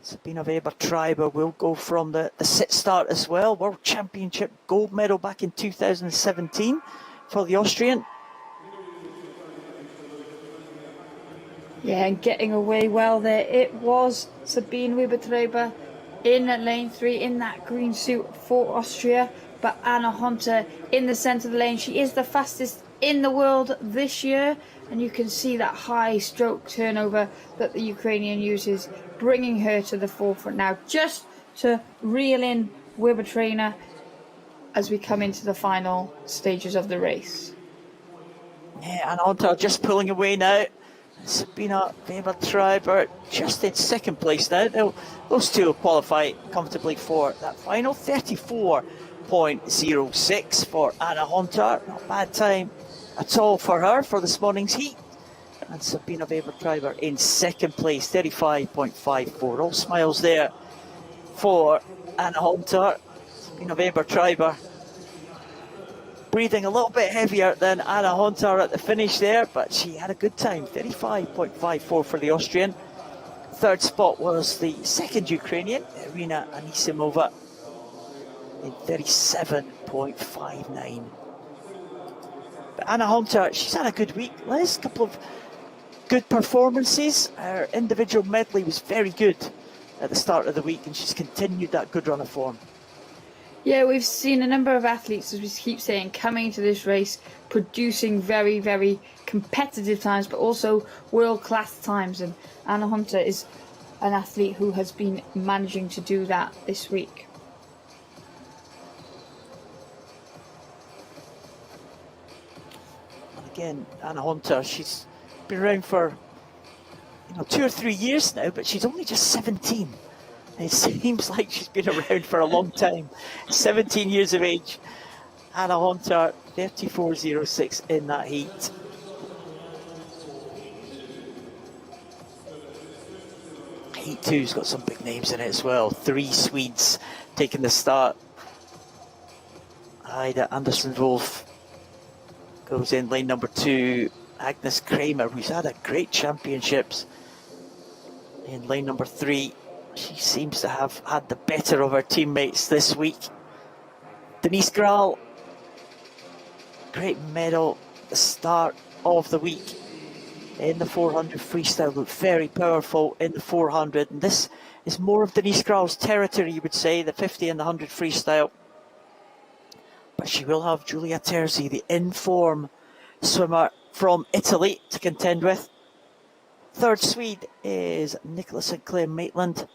Sabina Weber-Treiber will go from the sit start as well. World Championship gold medal back in 2017 for the Austrian. Yeah, and getting away well there. It was Sabine Weber-Treiber in lane 3 in that green suit for Austria, but Anna Hontar in the centre of the lane. She is the fastest in the world this year, and you can see that high stroke turnover that the Ukrainian uses, bringing her to the forefront now, just to reel in Weber-Treiber as we come into the final stages of the race. Yeah, Anna Hontar just pulling away now. Sabina Weber-Treiber just in second place now. Those two will qualify comfortably for that final. 34.06 for Anna Hontar. Not a bad time at all for her for this morning's heat. And Sabina Weber-Treiber in second place, 35.54. All smiles there for Anna Hontar. Sabina Weber-Treiber breathing a little bit heavier than Anna Hunter at the finish there, but she had a good time, 35.54 for the Austrian. Third spot was the second Ukrainian, Irina Anisimova, in 37.59. But Anna Hunter, she's had a good week, Liz. A couple of good performances. Her individual medley was very good at the start of the week, and she's continued that good run of form. Yeah, we've seen a number of athletes, as we keep saying, coming into this race, producing very, very competitive times, but also world-class times. And Anna Hunter is an athlete who has been managing to do that this week. And again, Anna Hunter, she's been around for 2 or 3 years now, but she's only just 17. It seems like she's been around for a long time. 17 years of age. Anna Hunter, 34.06 in that heat. Heat 2's got some big names in it as well. 3 Swedes taking the start. Ida Anderson-Wolf goes in lane number 2. Agnes Kramer, who's had a great championships, in lane number 3. She seems to have had the better of her teammates this week. Denise Graal, great medal at the start of the week in the 400 freestyle, looked very powerful in the 400, and this is more of Denise Graal's territory, you would say, the 50 and the 100 freestyle. But she will have Giulia Terzi, the in-form swimmer from Italy, to contend with. Third Swede is Nicola Sinclair Maitland.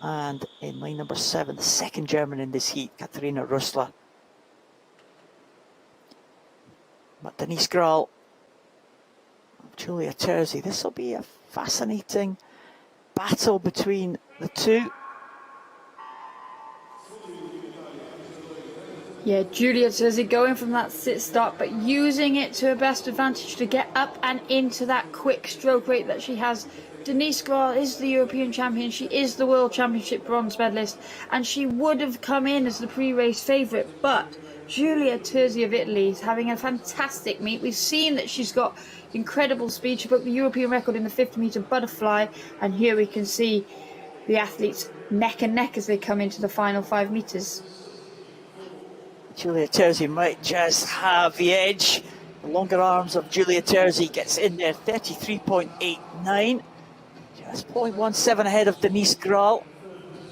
And in lane number 7, the second German in this heat, Katarina Rusla. But Denise Graal, Giulia Terzi, this will be a fascinating battle between the two. Yeah, Giulia Terzi going from that sit-start, but using it to her best advantage to get up and into that quick stroke rate that she has. Denise Graal is the European champion, she is the World Championship bronze medalist, and she would have come in as the pre-race favourite, but Giulia Terzi of Italy is having a fantastic meet. We've seen that she's got incredible speed. She broke the European record in the 50-metre butterfly, and here we can see the athletes neck and neck as they come into the final 5 metres. Giulia Terzi might just have the edge. The longer arms of Giulia Terzi gets in there, 33.89. Just 0.17 ahead of Denise Graal.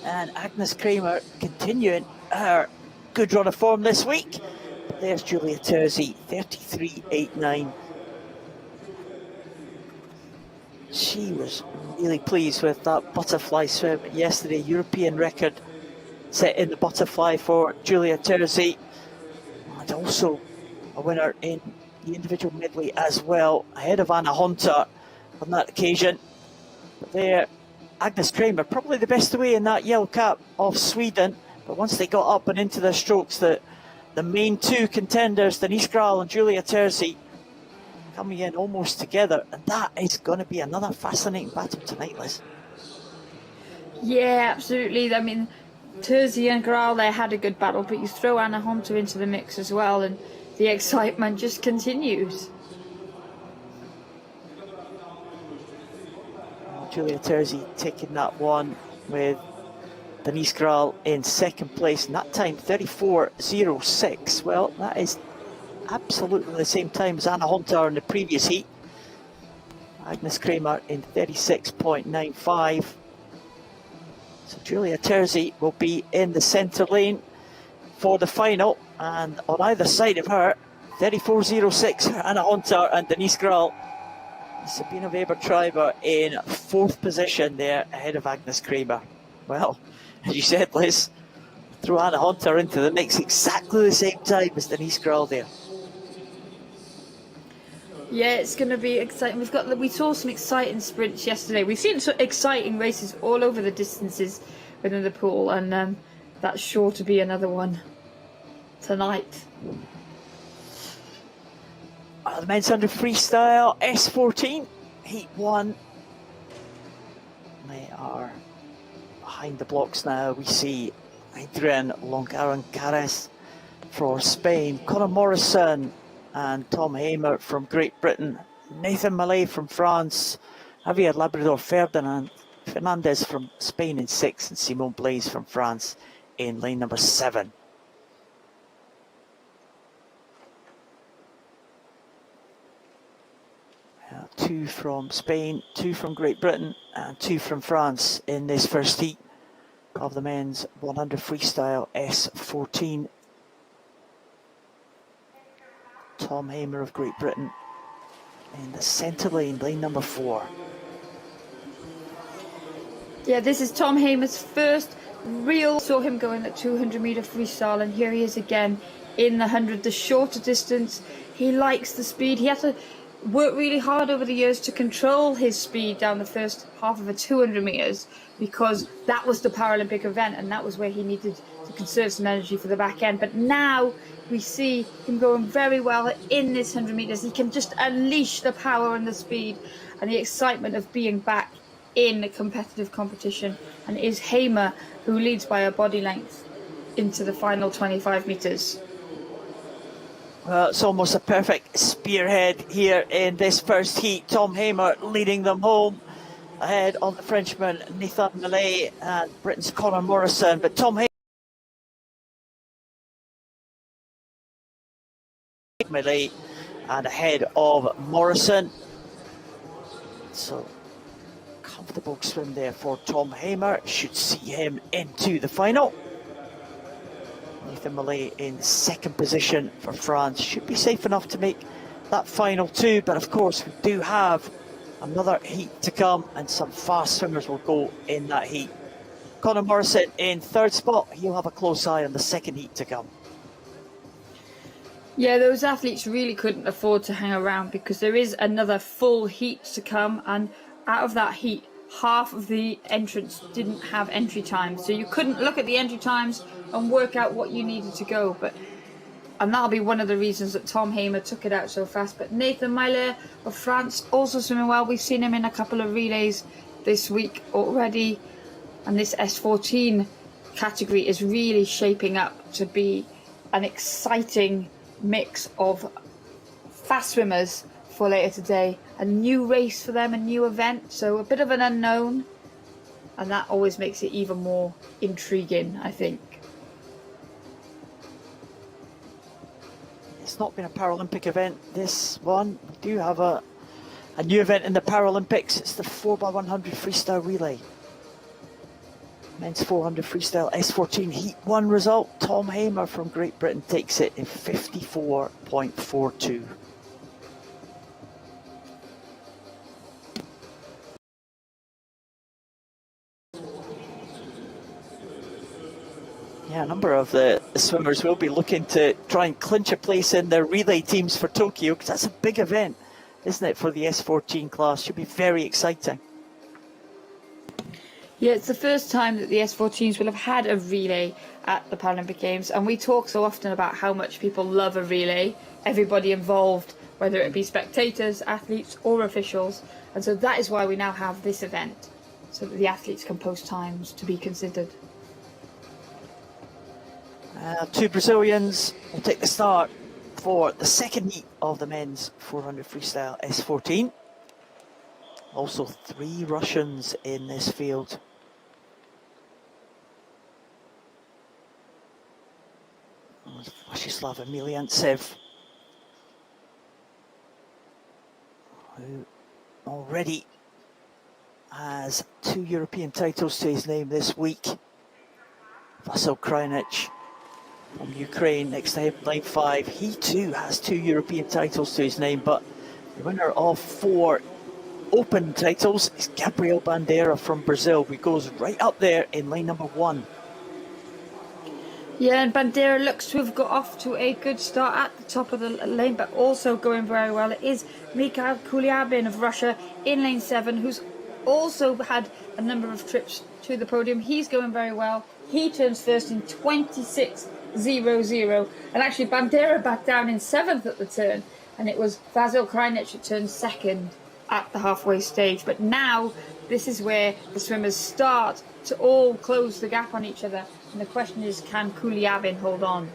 And Agnes Kramer continuing her good run of form this week. But there's Giulia Terzi, 33.89. She was really pleased with that butterfly swim yesterday. European record set in the butterfly for Giulia Terzi. And also a winner in the individual medley as well, ahead of Anna Hunter on that occasion. But there, Agnes Kramer, probably the best away in that yellow cap of Sweden. But once they got up and into their strokes, the main 2 contenders, Denise Graal and Giulia Terzi, coming in almost together. And that is going to be another fascinating battle tonight, Liz. Yeah, absolutely. I mean, Terzi and Graal, they had a good battle, but you throw Anna Hunter into the mix as well, and the excitement just continues. Giulia Terzi taking that one with Denise Graal in second place, and that time 34.06. Well, that is absolutely the same time as Anna Hunter in the previous heat. Agnes Kramer in 36.95. So Giulia Terzi will be in the centre lane for the final, and on either side of her, 34.06, Anna Hunter and Denise Graal. Sabina Weber-Treiber in 4th position there, ahead of Agnes Kramer. Well, as you said, Liz, throw Anna Hunter into the mix exactly the same time as Denise Graal there. Yeah, it's going to be exciting. We saw some exciting sprints yesterday. We've seen some exciting races all over the distances within the pool, and that's sure to be another one tonight. The men's 100 freestyle, S14, heat 1. They are behind the blocks now. We see Adrian Longaran-Cares for Spain, Conor Morrison and Tom Hamer from Great Britain, Nathan Mallet from France, Javier Labrador Fernandez from Spain in 6, and Simon Blaise from France in lane number 7. Two from Spain, 2 from Great Britain, and 2 from France in this first heat of the men's 100 freestyle S14. Tom Hamer of Great Britain in the centre lane, lane number 4. Yeah, this is Tom Hamer's first real. Saw him going at 200 metre freestyle, and here he is again in the 100, the shorter distance. He likes the speed. He had to work really hard over the years to control his speed down the first half of a 200 metres, because that was the Paralympic event and that was where he needed to conserve some energy for the back end. But now we see him going very well in this 100 metres. He can just unleash the power and the speed and the excitement of being back in a competitive competition. And it is Hamer who leads by a body length into the final 25 metres. Well, it's almost a perfect spearhead here in this first heat. Tom Hamer leading them home ahead of the Frenchman Nathan Mallet and Britain's Conor Morrison. But Tom Hamer, Mallet, and ahead of Morrison. So comfortable swim there for Tom Hamer. Should see him into the final. Nathan Mallet in second position for France. Should be safe enough to make that final 2, but of course we do have another heat to come and some fast swimmers will go in that heat. Conor Morrison in third spot. He'll have a close eye on the second heat to come. Yeah, those athletes really couldn't afford to hang around because there is another full heat to come, and out of that heat, half of the entrants didn't have entry times, so you couldn't look at the entry times and work out what you needed to go. And that'll be one of the reasons that Tom Hamer took it out so fast. But Nathan Mallet of France also swimming well. We've seen him in a couple of relays this week already, and this S14 category is really shaping up to be an exciting mix of fast swimmers for later today. A new race for them, a new event, so a bit of an unknown, and that always makes it even more intriguing, I think. It's not been a Paralympic event, this one. We do have a new event in the Paralympics. It's the 4x100 freestyle relay. Men's 400 freestyle S14 Heat 1 result. Tom Hamer from Great Britain takes it in 54.42. Yeah, a number of the swimmers will be looking to try and clinch a place in their relay teams for Tokyo, because that's a big event, isn't it, for the S14 class? Should be very exciting. Yeah, it's the first time that the S14s will have had a relay at the Paralympic Games, and we talk so often about how much people love a relay, everybody involved, whether it be spectators, athletes or officials, and so that is why we now have this event, so that the athletes can post times to be considered. 2 Brazilians will take the start for the second heat of the men's 400 freestyle S14. Also 3 Russians in this field. Vyacheslav Emeliantsev, who already has 2 European titles to his name this week. Vasyl Krajnic from Ukraine next to him, line 5. He too has 2 European titles to his name, but the winner of 4 open titles is Gabriel Bandeira from Brazil, who goes right up there in lane number 1. Yeah, and Bandeira looks to have got off to a good start at the top of the lane, but also going very well. It is Mikhail Kulyabin of Russia in lane 7, who's also had a number of trips to the podium. He's going very well. He turns first in 26.00, and actually Bandeira back down in 7th at the turn, and it was Vasyl Krajnic who turned 2nd at the halfway stage. But now this is where the swimmers start to all close the gap on each other, and the question is, can Kulyabin hold on?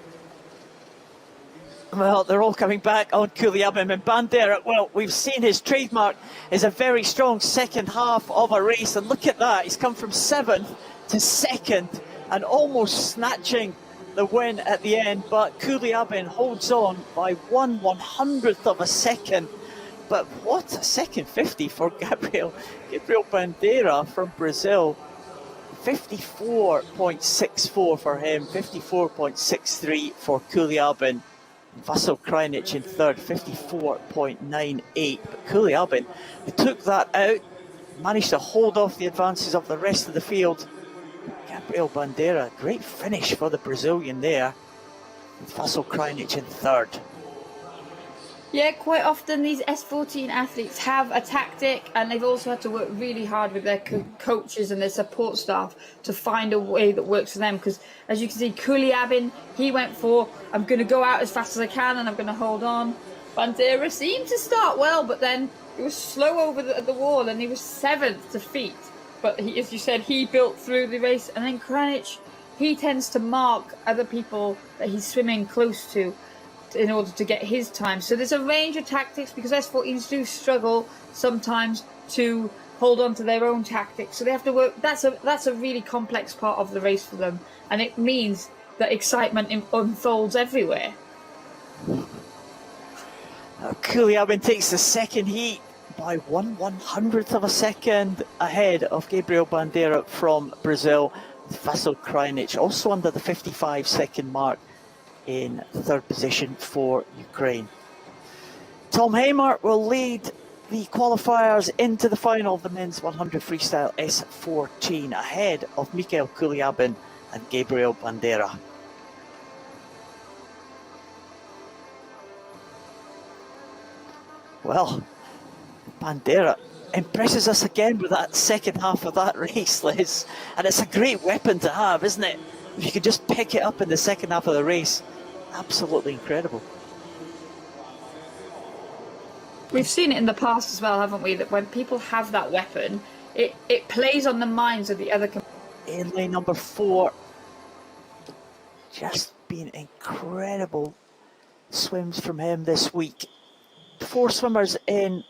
Well, they're all coming back on Kuliabin and Bandera. Well, we've seen his trademark is a very strong second half of a race. And look at that. He's come from 7th to 2nd and almost snatching the win at the end. But Kuliabin holds on by 1/100th of a second. But what a second 50 for Gabriel Bandera from Brazil. 54.64 for him, 54.63 for Kuliabin. Vasil Krajnic in third, 54.98. But Kuliabin, who took that out, managed to hold off the advances of the rest of the field. Gabriel Bandera, great finish for the Brazilian there. With Vasil Krajnic in third. Yeah, quite often these S14 athletes have a tactic, and they've also had to work really hard with their coaches and their support staff to find a way that works for them. Because as you can see, Kuliabin, he went for, I'm going to go out as fast as I can and I'm going to hold on. Bandera seemed to start well, but then it was slow over the wall and he was 7th to feet. But he, as you said, he built through the race. And then Krajnic, he tends to mark other people that he's swimming close to in order to get his time. So there's a range of tactics, because S14s do struggle sometimes to hold on to their own tactics. So they have to work. That's a really complex part of the race for them, and it means that excitement unfolds everywhere. Kuliabin takes the second heat by 1/100th of a second ahead of Gabriel Bandera from Brazil. Vasil Krajnic also under the 55-second mark in third position for Ukraine. Tom Hamer will lead the qualifiers into the final of the men's 100 freestyle S14 ahead of Mikhail Kuliabin and Gabriel Bandera. Well, Bandera impresses us again with that second half of that race, Liz. And it's a great weapon to have, isn't it? If you could just pick it up in the second half of the race. Absolutely incredible. We've seen it in the past as well, haven't we? That when people have that weapon, it plays on the minds of the other. In lane number 4, just been incredible swims from him this week. 4 swimmers in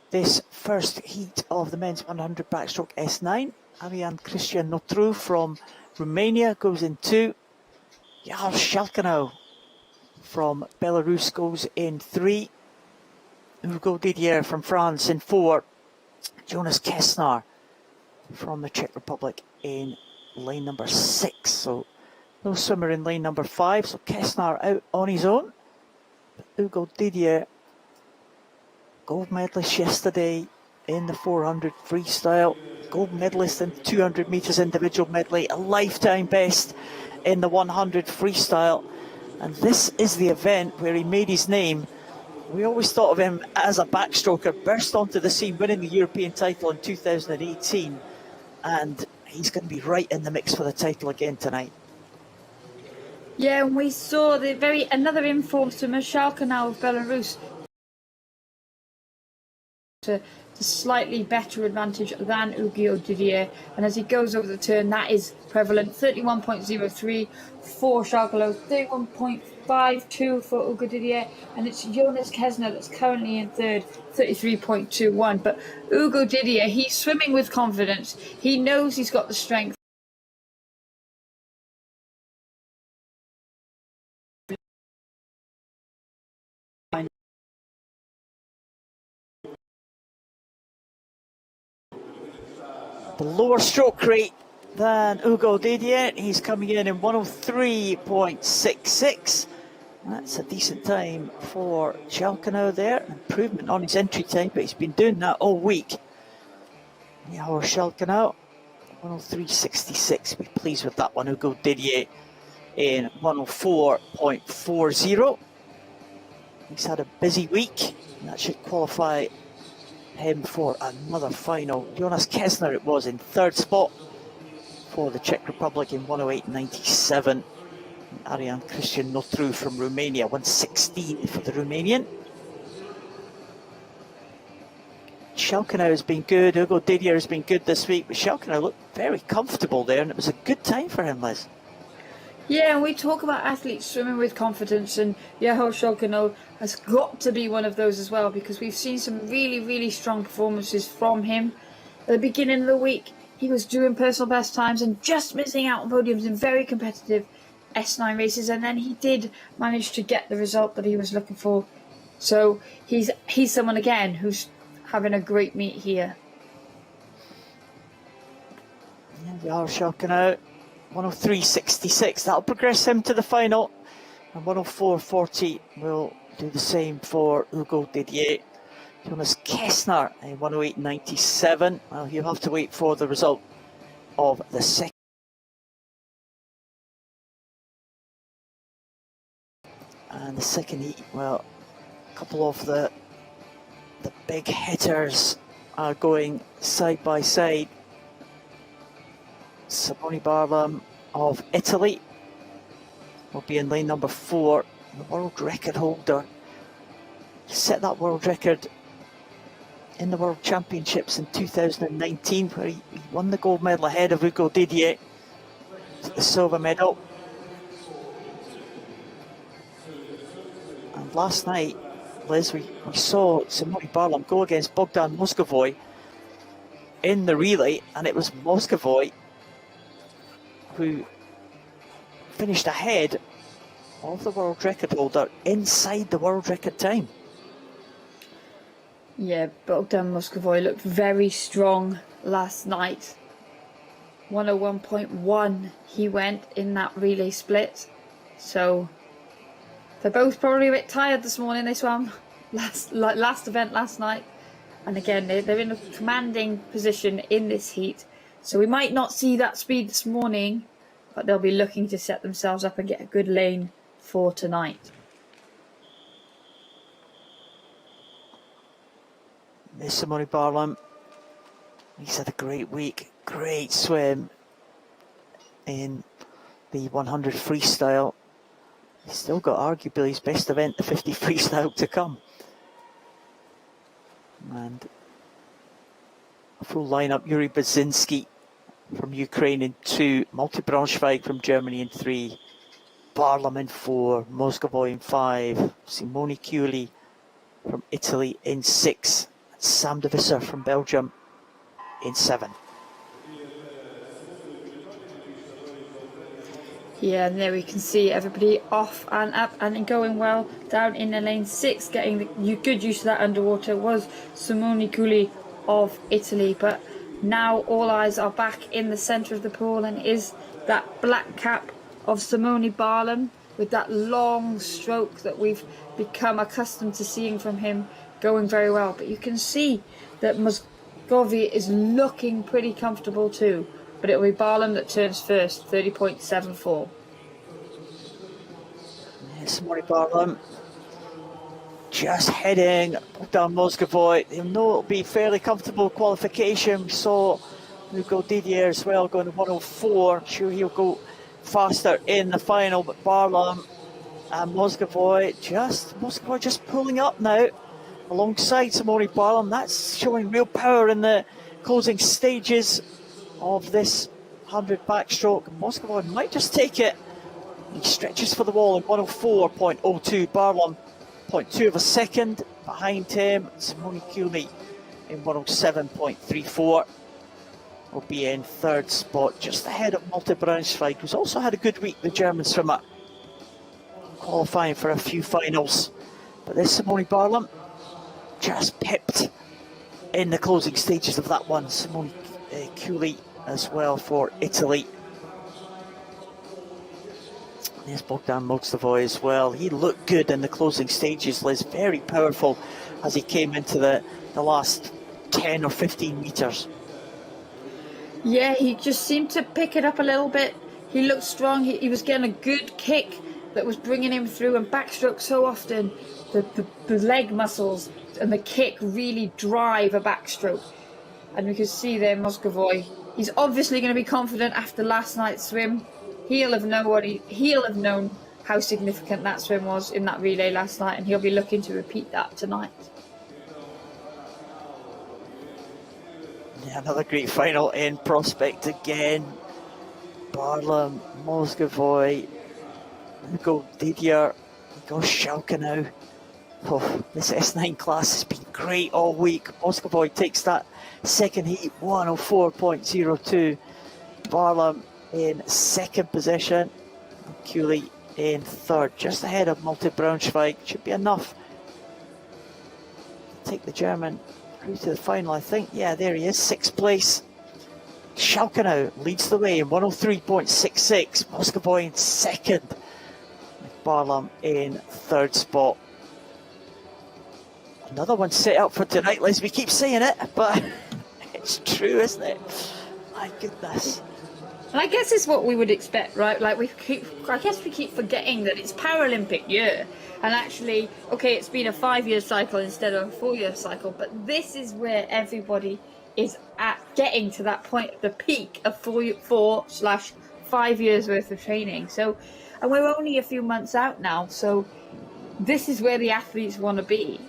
this first heat of the men's 100 backstroke S9. Arian Cristian Notru from Romania goes in 2. Yar Shelkanau from Belarus goes in 3. Hugo Didier from France in 4. Jonas Kessner from the Czech Republic in lane number 6. So no swimmer in lane number 5. So Kessner out on his own. But Hugo Didier, gold medalist yesterday in the 400 freestyle. Gold medalist in 200 metres individual medley. A lifetime best in the 100 freestyle. And this is the event where he made his name. We always thought of him as a backstroker, burst onto the scene, winning the European title in 2018. And he's going to be right in the mix for the title again tonight. Yeah, and we saw another informed swimmer, Shalkanau of Belarus, to slightly better advantage than Hugo Didier, and as he goes over the turn, that is prevalent. 31.03 for Shalkanau, 31.52 for Hugo Didier, and it's Jonas Kessner that's currently in third, 33.21. But Hugo Didier, he's swimming with confidence. He knows he's got the strength. The lower stroke rate than Hugo Didier. He's coming in 103.66. That's a decent time for Shalkanau there. Improvement on his entry time, but he's been doing that all week. Yeah, or Shalkanau, 103.66. Be pleased with that one. Hugo Didier in 104.40. He's had a busy week. That should qualify him for another final. Jonas Kessner it was in third spot for the Czech Republic in 108.97. Arian Cristian Notru from Romania, 116 for the Romanian. Shalkanau has been good. Hugo Didier has been good this week, but Shalkanau looked very comfortable there, and it was a good time for him, Liz. Yeah, and we talk about athletes swimming with confidence, and Yaho Shogano has got to be one of those as well, because we've seen some really, really strong performances from him. At the beginning of the week, he was doing personal best times and just missing out on podiums in very competitive S9 races, and then he did manage to get the result that he was looking for. So he's someone again who's having a great meet here. Yeah, Yaho Shogano, 103.66. That'll progress him to the final. And 104.40 will do the same for Hugo Didier. Jonas Kessner, 108.97. Well, you'll have to wait for the result of the second. And the second heat, well, a couple of the big hitters are going side by side. Simone Barlam of Italy will be in lane number 4. The world record holder. He set that world record in the World Championships in 2019, where he won the gold medal ahead of Hugo Didier, the silver medal. And last night, Liz, we saw Simone Barlam go against Bogdan Moscovoy in the relay, and it was Moscovoy who finished ahead of the world record holder inside the world record time. Yeah, Bogdan Moscovoy looked very strong last night. 101.1 he went in that relay split. So they're both probably a bit tired this morning. They swam last event last night. And again, they're in a commanding position in this heat. So we might not see that speed this morning, but they'll be looking to set themselves up and get a good lane for tonight. Miss Simone Barlam, he's had a great week, great swim in the 100 freestyle. He's still got arguably his best event, the 50 freestyle, to come. And a full lineup: Yuri Basinski from Ukraine in 2, Malte Braunschweig from Germany in 3, Barlam in 4, Moscovoy in 5, Simone Chiuli from Italy in 6, and Sam de Visser from Belgium in 7. Yeah, and there we can see everybody off and up and going well. Down in the lane 6, getting the good use of that underwater was Simone Chiuli of Italy. But now all eyes are back in the centre of the pool, and is that black cap of Simone Barlam with that long stroke that we've become accustomed to seeing from him, going very well. But you can see that Moscovici is looking pretty comfortable too. But it'll be Barlam that turns first, 30.74. Simone Barlam just heading down Moscovoy. He'll know it'll be fairly comfortable qualification. We saw Hugo Didier as well going to 104. I'm sure he'll go faster in the final, but Barlam and Moscovoy just pulling up now alongside Simone Barlam. That's showing real power in the closing stages of this 100 backstroke. Moscovoy might just take it. He stretches for the wall in 104.02. Barlam 0.2 of a second behind him. Simone Chiuli in 107.34 will be in 3rd spot, just ahead of Malte Braunschweig, who's also had a good week, the German swimmer, qualifying for a few finals. But this Simone Barlam just pipped in the closing stages of that one. Simone Chiuli as well for Italy. There's Bogdan Moscovoy as well. He looked good in the closing stages, Liz. Very powerful as he came into the last 10 or 15 metres. Yeah, he just seemed to pick it up a little bit. He looked strong. He was getting a good kick that was bringing him through. And backstroke, so often, the leg muscles and the kick really drive a backstroke. And we can see there Moscovoy. He's obviously going to be confident after last night's swim. He'll have known how significant that swim was in that relay last night, and he'll be looking to repeat that tonight. Yeah, another great final in prospect again. Barlam, Moscovoy, Hugo Didier, Hugo Schalke now. Oh, this S9 class has been great all week. Moscovoy takes that second heat, 104.02. Barlam in second position. Cooley in third, just ahead of Malte Braunschweig. Should be enough to take the German through to the final, I think. Yeah, there he is, sixth place. Schalke now leads the way in 103.66. Moscovoy in second. Barlam in third spot. Another one set up for tonight, Liz. We keep saying it, but it's true, isn't it? My goodness. And I guess it's what we would expect, right? Like I guess we keep forgetting that it's Paralympic year, and actually, okay, it's been a 5-year cycle instead of a 4-year cycle, but this is where everybody is at getting to that point, the peak of 4/5 years worth of training. So, and we're only a few months out now, so this is where the athletes want to be.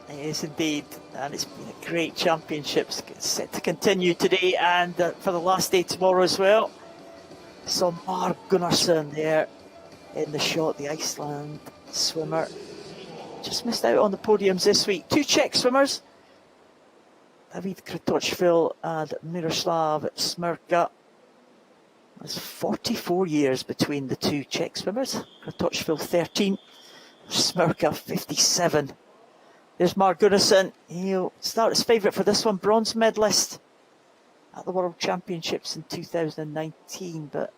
It is indeed, and it's been a great championships set to continue today and for the last day tomorrow as well. So Mark Gunnarsson there in the shot, the Iceland swimmer. Just missed out on the podiums this week. Two Czech swimmers, David Kratochvil and Miroslav Smirka. There's 44 years between the two Czech swimmers. Kratochvil 13, Smirka 57. There's Mark Gunnarsson. He'll start as favourite for this one, bronze medalist at the World Championships in 2019, but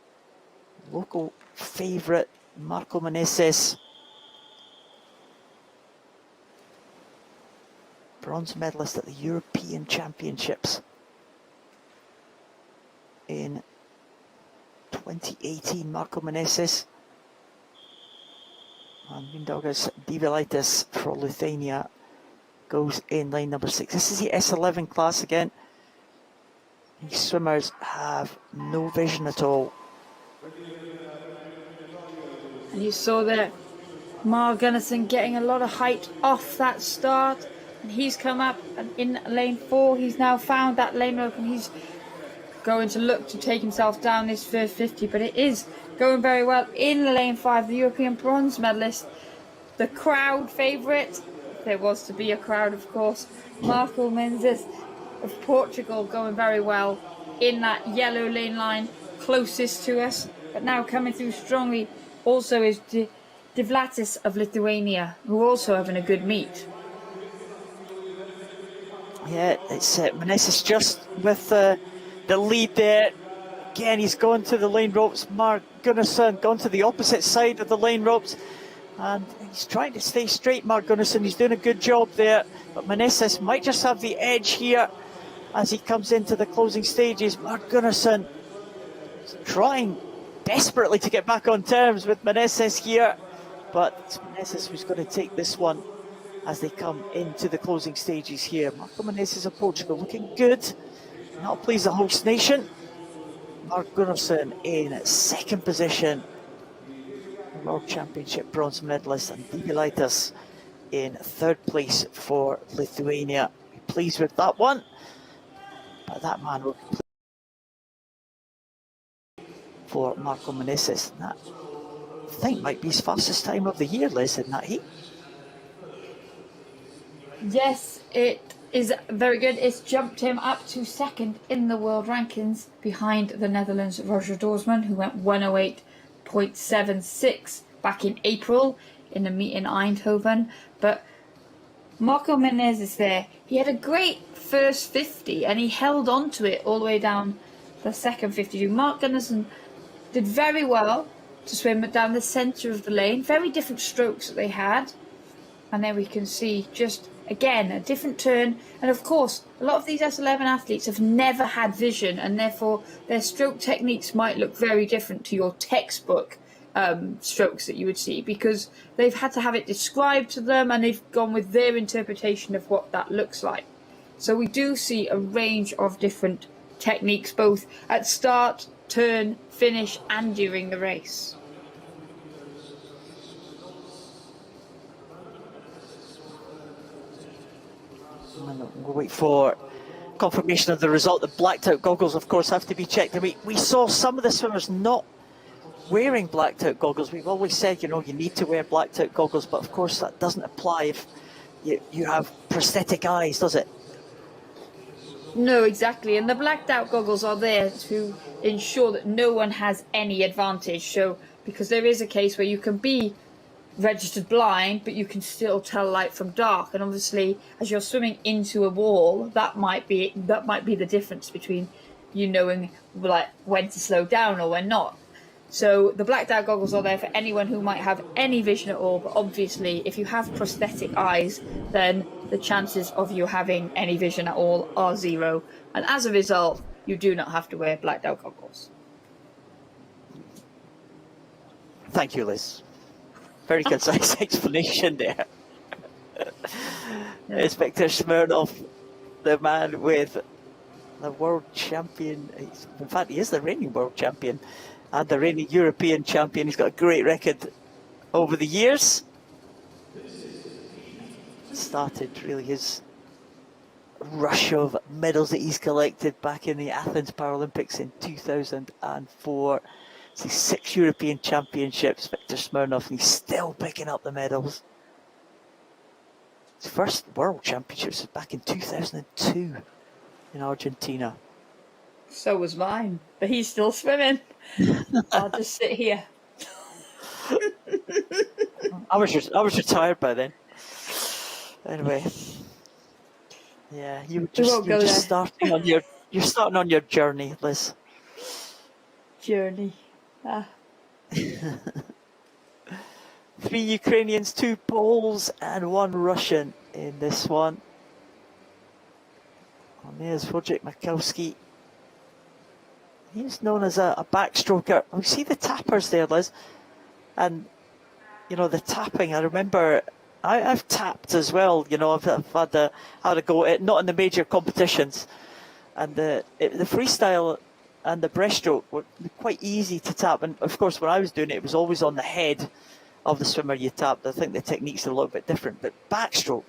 local favourite Marco Meneses, bronze medalist at the European Championships in 2018, Marco Meneses. And Mindaugas Divilaitis for Lithuania goes in line number 6. This is the S11 class again. These swimmers have no vision at all. And you saw there Mark Gunnarsson getting a lot of height off that start, and he's come up and in lane 4. He's now found that lane open. He's going to look to take himself down this first 50, but it is going very well in lane 5. The European bronze medalist, the crowd favourite. There was to be a crowd, of course. Marco Menezes of Portugal going very well in that yellow lane line closest to us, but now coming through strongly also is Divlatis of Lithuania, who are also having a good meet. Yeah, it's Meneses just with the lead there. Again, he's gone to the lane ropes. Mark Gunnarsson gone to the opposite side of the lane ropes. And he's trying to stay straight, Mark Gunnarsson. He's doing a good job there. But Meneses might just have the edge here as he comes into the closing stages. Mark Gunnarsson is trying desperately to get back on terms with Meneses here. But it's Meneses who's going to take this one as they come into the closing stages here. Marco Meneses of Portugal looking good. That'll please the host nation. Mark Gunnarsson in second position. World Championship bronze medalist, and Divilaitis in third place for Lithuania. Be pleased with that one, but that man will be pleased for Marco Meneses. That I think might be his fastest time of the year, Liz, in that heat. Yes, it is very good. It's jumped him up to second in the world rankings behind the Netherlands' Roger Dorsman, who went 108.76 back in April in a meet in Eindhoven. But Marco Meneses is there. He had a great first 50 and he held on to it all the way down the second 52. Mark Gunnarsson did very well to swim down the centre of the lane. Very different strokes that they had. And there we can see just, again, a different turn. And of course, a lot of these S11 athletes have never had vision, and therefore their stroke techniques might look very different to your textbook strokes that you would see, because they've had to have it described to them and they've gone with their interpretation of what that looks like. So we do see a range of different techniques, both at start, turn, finish, and during the race. And we'll wait for confirmation of the result. The blacked out goggles, of course, have to be checked. And we saw some of the swimmers not wearing blacked out goggles. We've always said, you know, you need to wear blacked out goggles, but of course that doesn't apply if you have prosthetic eyes, does it? No, exactly. And the blacked out goggles are there to ensure that no one has any advantage. So, because there is a case where you can be registered blind, but you can still tell light from dark. And obviously, as you're swimming into a wall, that might be the difference between you knowing like when to slow down or when not. So the blacked out goggles are there for anyone who might have any vision at all, but obviously if you have prosthetic eyes, then the chances of you having any vision at all are 0. And as a result, you do not have to wear blacked out goggles. Thank you, Liz. Very concise explanation there. It's Viktor Smirnov, the man with the world champion. In fact, he is the reigning world champion and the reigning European champion. He's got a great record over the years. Started really his rush of medals that he's collected back in the Athens Paralympics in 2004. See 6 European championships, Viktor Smirnov, and he's still picking up the medals. His first world championships was back in 2002 in Argentina. So was mine, but he's still swimming. I'll just sit here. I was retired by then. Anyway, yeah, you're just starting on your journey, Liz. Journey. 3 Ukrainians, 2 Poles, and 1 Russian in this one. And there's Wojciech Makowski. He's known as a backstroker. We see the tappers there, Liz. And, you know, the tapping, I remember I've tapped as well. You know, I've had a go at it, not in the major competitions. And the freestyle and the breaststroke were quite easy to tap. And of course, when I was doing it, it was always on the head of the swimmer you tapped. I think the techniques are a little bit different. But backstroke,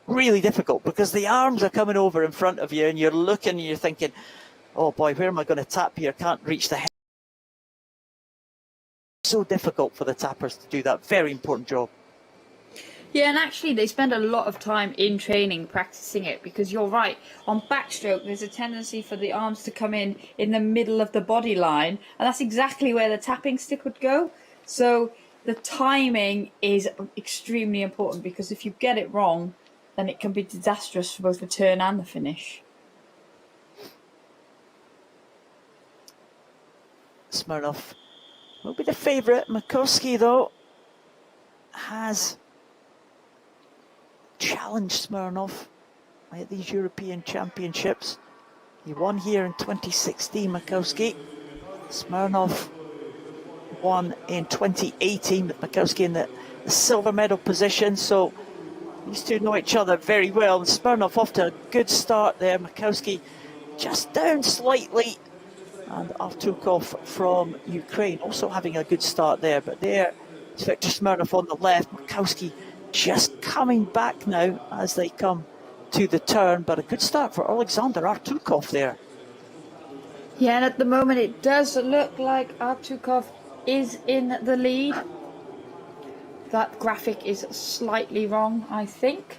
really difficult because the arms are coming over in front of you and you're looking and you're thinking, oh boy, where am I going to tap here? Can't reach the head. So difficult for the tappers to do that. Very important job. Yeah, and actually they spend a lot of time in training practicing it because you're right. On backstroke, there's a tendency for the arms to come in the middle of the body line, and that's exactly where the tapping stick would go. So the timing is extremely important because if you get it wrong, then it can be disastrous for both the turn and the finish. Smirnov will be the favourite. Makowski, though, has challenged Smirnov at these European Championships. He won here in 2016, Makowski. Smirnov won in 2018 with Makowski in the silver medal position. So these two know each other very well. And Smirnov off to a good start there. Makowski just down slightly. And Artukov from Ukraine also having a good start there. But there is Viktor Smirnov on the left. Makowski just coming back now as they come to the turn. But a good start for Alexander Artukov there. Yeah, and at the moment it does look like Artukov is in the lead. That graphic is slightly wrong, I think.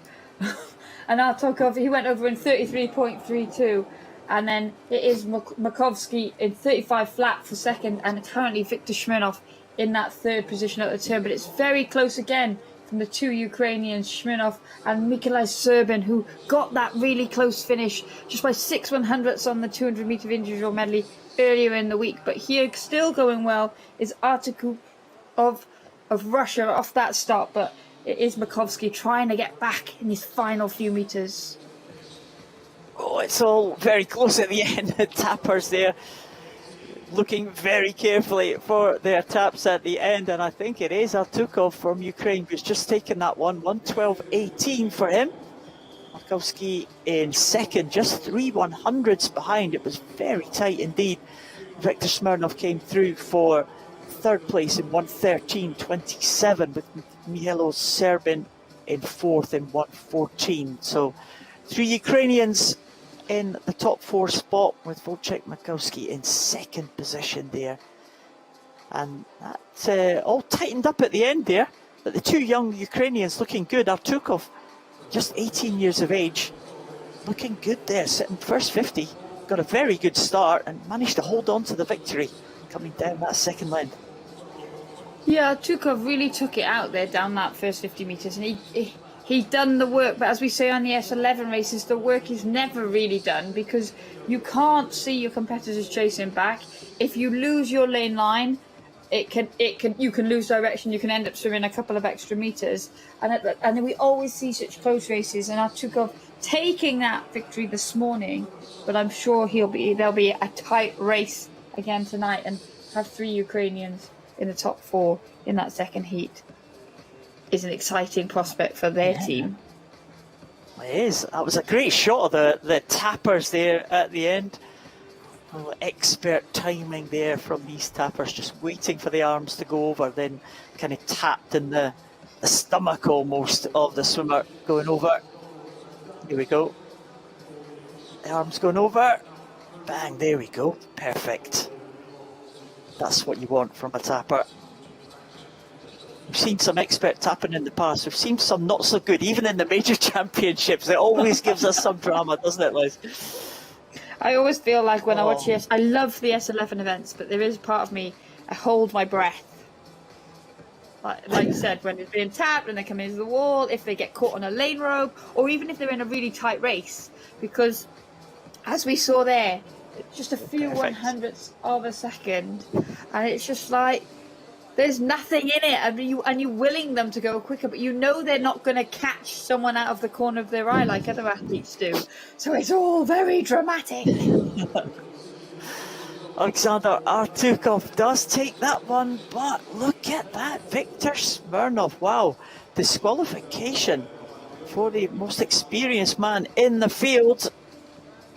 And Artukov, he went over in 33.32. And then it is Makowski in 35 flat for second, and currently Viktor Smirnov in that third position at the turn. But it's very close again from the two Ukrainians, Smirnov and Mikolai Serbin, who got that really close finish just by 6/100ths on the 200-meter individual medley earlier in the week. But here, still going well, is Artukov of Russia off that start. But it is Makowski trying to get back in his final few meters. Oh, it's all very close at the end. The tappers there looking very carefully for their taps at the end. And I think it is Artukov from Ukraine who's just taken that one. 1:12.18 for him. Makowski in second, just 3/100ths behind. It was very tight indeed. Viktor Smirnov came through for third place in 1:13.27 with Mihailo Serbin in fourth in 1:14. So 3 Ukrainians in the top 4 spot with Wojciech Makowski in 2nd position there. And that all tightened up at the end there. But the 2 young Ukrainians looking good. Artukov, just 18 years of age, looking good there, sitting first 50. Got a very good start and managed to hold on to the victory coming down that second line. Yeah, Tukov really took it out there down that first 50 metres, and he'd done the work. But as we say on the S11 races, the work is never really done because you can't see your competitors chasing back. If you lose your lane line, you can lose direction. You can end up swimming a couple of extra metres, and we always see such close races. And Tukov taking that victory this morning, but I'm sure there'll be a tight race again tonight, and have 3 Ukrainians in the top 4 in that second heat is an exciting prospect for their team. It is. That was a great shot of the tappers there at the end. Oh, expert timing there from these tappers, just waiting for the arms to go over, then kind of tapped in the stomach almost of the swimmer going over. Here we go. The arms going over. Bang, there we go. Perfect. That's what you want from a tapper. We've seen some expert tapping in the past. We've seen some not so good, even in the major championships. It always gives us some drama, doesn't it, Liz? I always feel like when I watch I love the S11 events, but there is part of me, I hold my breath. Like you said, when it's being tapped and they come into the wall, if they get caught on a lane rope, or even if they're in a really tight race, because as we saw there, just a few 100ths of a second, and it's just like there's nothing in it, and you're willing them to go quicker, but you know they're not going to catch someone out of the corner of their eye like other athletes do. So it's all very dramatic. Alexander Artukov does take that one, but look at that, Viktor Smirnov. Wow, disqualification for the most experienced man in the field.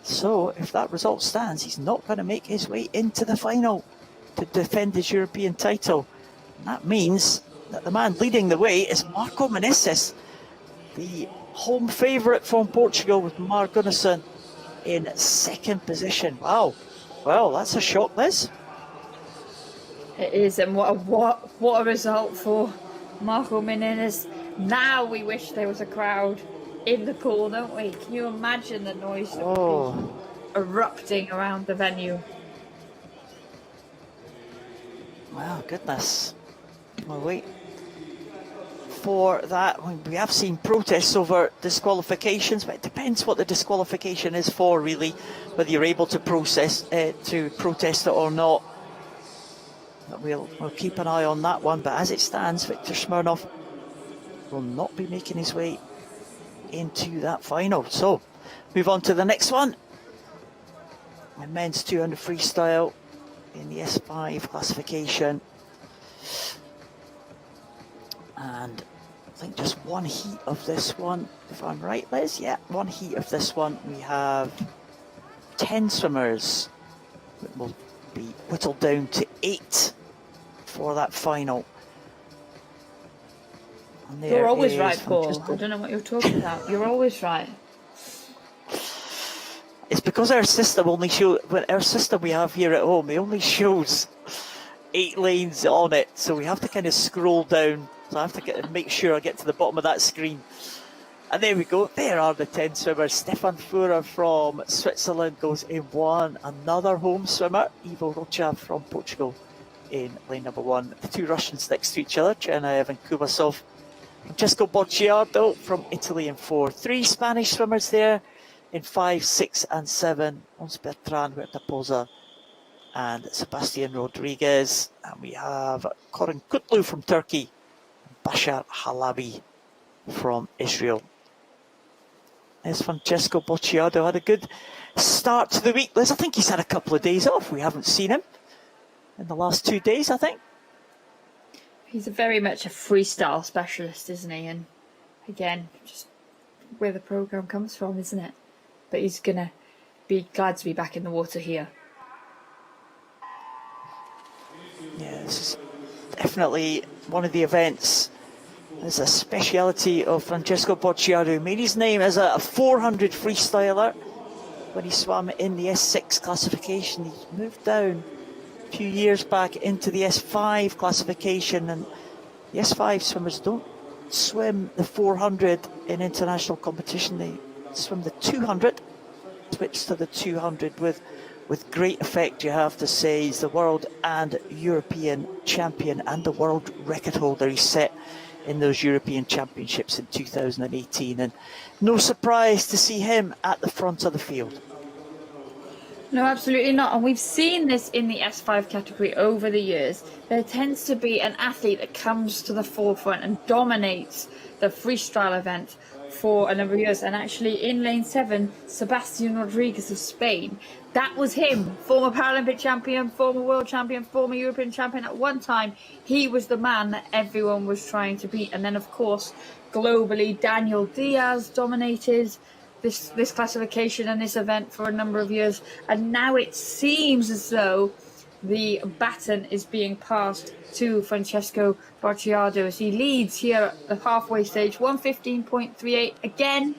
So if that result stands, he's not going to make his way into the final to defend his European title. And that means that the man leading the way is Marco Meneses, the home favourite from Portugal, with Mar Gunnarsson in 2nd position. Wow. Well, that's a shock, Liz. It is, and what a result for Marco Meneses. Now we wish there was a crowd in the pool, don't we? Can you imagine the noise that would be erupting around the venue? Wow, goodness. We'll wait for that. We have seen protests over disqualifications, but it depends what the disqualification is for, really, whether you're able to protest it or not. But we'll keep an eye on that one. But as it stands, Viktor Smirnov will not be making his way into that final. So move on to the next one. The men's 200 freestyle in the S5 classification. And I think just one heat of this one, if I'm right, Liz. Yeah, one heat of this one. We have 10 swimmers. It will be whittled down to 8 for that final. You're always right, Paul. I don't know what you're talking about. You're always right. It's because our system we have here at home, it only shows 8 lanes on it, so we have to kind of scroll down. So I have to make sure I get to the bottom of that screen. And there we go. There are the 10 swimmers. Stefan Fuhrer from Switzerland goes in 1. Another home swimmer, Ivo Rocha from Portugal, in lane number 1. The 2 Russians next to each other, Chernaev and Kubasov. Francesco Bocciardo from Italy in 4. 3 Spanish swimmers there in 5, 6 and 7. Ons Bertrand, Huerta Poza and Sebastian Rodriguez. And we have Korin Kutlu from Turkey, Bashar Halabi from Israel. There's Francesco Bocciardo, had a good start to the week. Liz, I think he's had a couple of days off. We haven't seen him in the last 2 days, I think. He's very much a freestyle specialist, isn't he? And again, just where the programme comes from, isn't it? But he's going to be glad to be back in the water here. Yeah, this is definitely one of the events. There's a speciality of Francesco Bocciardo, who made his name as a 400 freestyler when he swam in the S6 classification. He moved down a few years back into the S5 classification, and the S5 swimmers don't swim the 400 in international competition. They swim the 200, switch to the 200 with great effect, you have to say. He's the world and European champion and the world record holder. He set in those European Championships in 2018, and no surprise to see him at the front of the field. No, absolutely not. And we've seen this in the S5 category over the years. There tends to be an athlete that comes to the forefront and dominates the freestyle event for a number of years. And actually in lane 7, Sebastian Rodriguez of Spain, that was him. Former Paralympic champion, former world champion, former European champion. At one time, he was the man that everyone was trying to beat. And then, of course, globally, Daniel Diaz dominated this classification and this event for a number of years, and now it seems as though the baton is being passed to Francesco Borchiardo as he leads here at the halfway stage, 1:15.38. Again,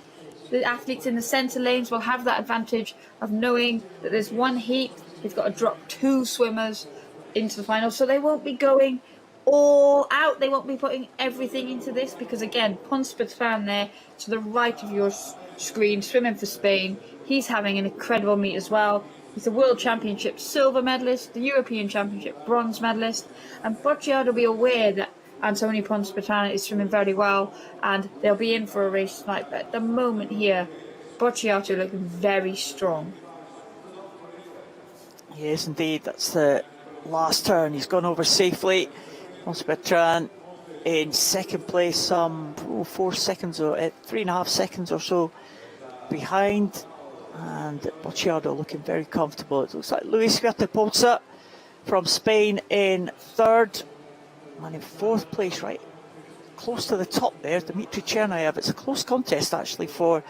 the athletes in the centre lanes will have that advantage of knowing that there's one heat, they've got to drop 2 swimmers into the final, so they won't be going all out, they won't be putting everything into this, because again, Pons Bertrand there to the right of your screen, swimming for Spain, he's having an incredible meet as well. He's the World Championship silver medalist, the European Championship bronze medalist, and Borchiardo will be aware that Anthony Pons Bertrand is swimming very well and they'll be in for a race tonight, but at the moment here, Borchiardo looking very strong. Yes, indeed, that's the last turn. He's gone over safely. Pons Bertrand in second place, some 4 seconds or 3.5 seconds or so behind, and Borchiardo looking very comfortable. It looks like Luis Huerta from Spain in third, and in fourth place, right close to the top there, Dmitry Chernayev. It's a close contest actually for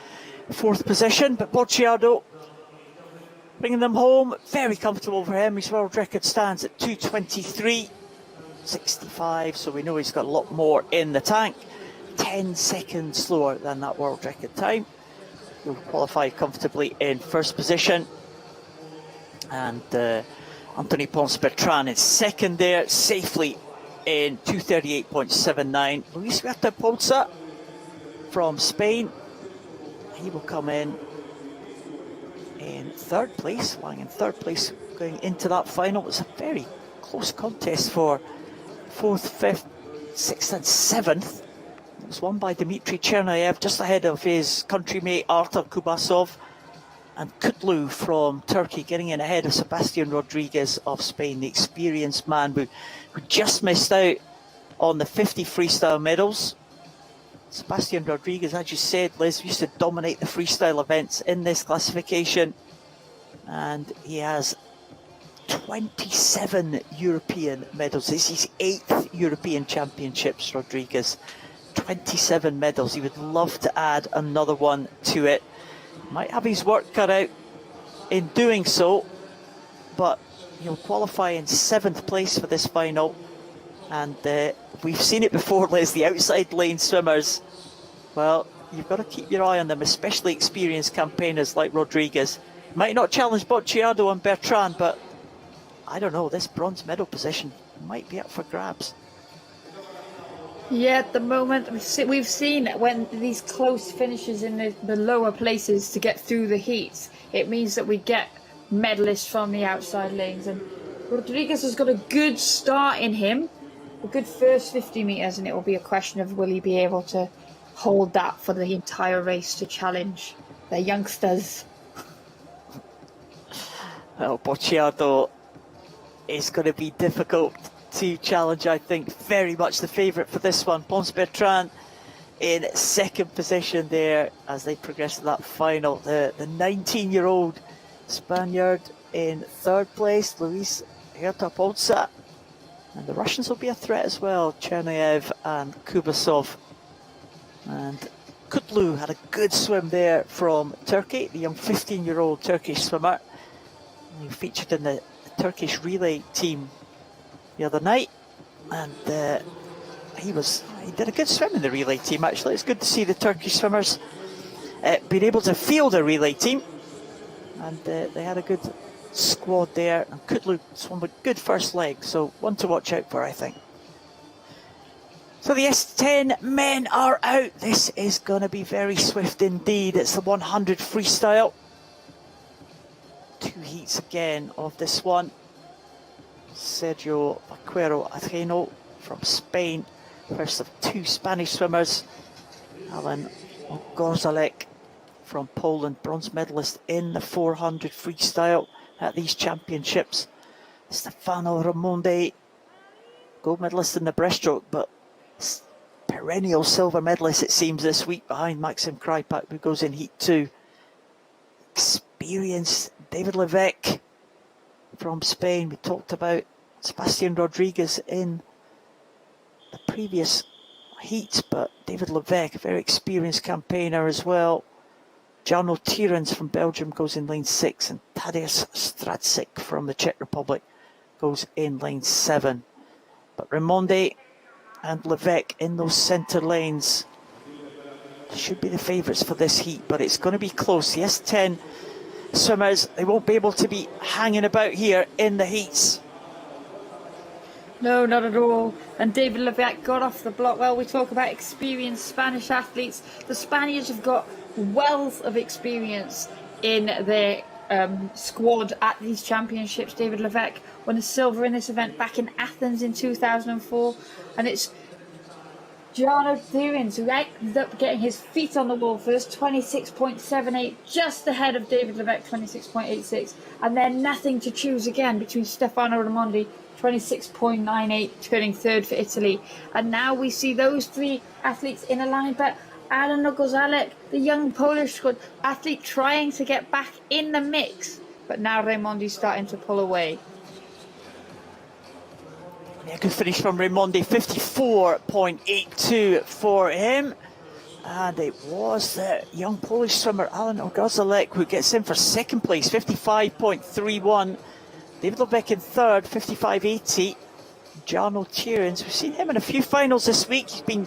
fourth position, but Borchiardo bringing them home, very comfortable for him. His world record stands at 2:23.65, so we know he's got a lot more in the tank. 10 seconds slower than that world record time. He'll qualify comfortably in first position, and Anthony Pons Bertrand in second there, safely in 2:38.79. Luis Huerta from Spain, he will come in third place, lying in third place going into that final. It's a very close contest for 4th, 5th, 6th and 7th. It was won by Dmitry Chernayev, just ahead of his countrymate Artur Kubasov, and Kutlu from Turkey getting in ahead of Sebastian Rodriguez of Spain, the experienced man who just missed out on the 50 freestyle medals. Sebastian Rodriguez, as you said, Liz, used to dominate the freestyle events in this classification, and he has 27 European medals. This is his 8th European Championships, Rodriguez. 27 medals. He would love to add another one to it. Might have his work cut out in doing so, but he'll qualify in 7th place for this final. And we've seen it before, Liz, the outside lane swimmers. Well, you've got to keep your eye on them, especially experienced campaigners like Rodriguez. Might not challenge Borchiardo and Bertrand, but I don't know, this bronze medal position might be up for grabs. Yeah, at the moment, we've seen when these close finishes in the lower places to get through the heats, it means that we get medalists from the outside lanes. And Rodriguez has got a good start in him, a good first 50 metres, and it will be a question of will he be able to hold that for the entire race to challenge the youngsters. Well, Borchiardo is going to be difficult to challenge, I think. Very much the favourite for this one. Pons Bertrand in second position there as they progress to that final. The 19-year-old Spaniard in third place, Luis Huerta. And the Russians will be a threat as well, Chernayev and Kubasov. And Kutlu had a good swim there from Turkey, the young 15-year-old Turkish swimmer. He featured in the Turkish relay team the other night, and he did a good swim in the relay team actually. It's good to see the Turkish swimmers being able to field a relay team, and they had a good squad there. And Kudlu swam with good first leg, so one to watch out for, I think. So the S10 men are out. This is going to be very swift indeed. It's the 100 freestyle. 2 heats again of this one. Sergio Vaquero Ajeno from Spain, first of 2 Spanish swimmers. Alan Gorzalek from Poland, bronze medalist in the 400 freestyle at these championships. Stefano Raimondi, gold medalist in the breaststroke, but perennial silver medalist, it seems, this week behind Maxim Krypak, who goes in heat 2. Experienced David Levesque from Spain. We talked about Sebastian Rodriguez in the previous heats, but David Levesque, a very experienced campaigner as well. Jarno Tierens from Belgium goes in lane 6, and Tadeusz Stracek from the Czech Republic goes in lane 7. But Raimondi and Levesque in those centre lanes should be the favourites for this heat, but it's going to be close. The S10 swimmers, they won't be able to be hanging about here in the heats. No, not at all. And David Levesque got off the block well. We talk about experienced Spanish athletes. The Spaniards have got wealth of experience in their squad at these championships. David Levesque won a silver in this event back in Athens in 2004. And it's Jarno Tierens who ended up getting his feet on the wall first, 26.78, just ahead of David Levesque, 26.86. And then nothing to choose again between Stefano Raimondi, 26.98, turning third for Italy. And now we see those 3 athletes in a line, but Alan Gozalek, the young Polish squad athlete, trying to get back in the mix. But now Raimondi's starting to pull away. Yeah, good finish from Raimondi, 54.82 for him. And it was the young Polish swimmer Alan Gozalek who gets in for second place, 55.31. David Levesque in third, 55.80. Jarno Tierens, we've seen him in a few finals this week. He's been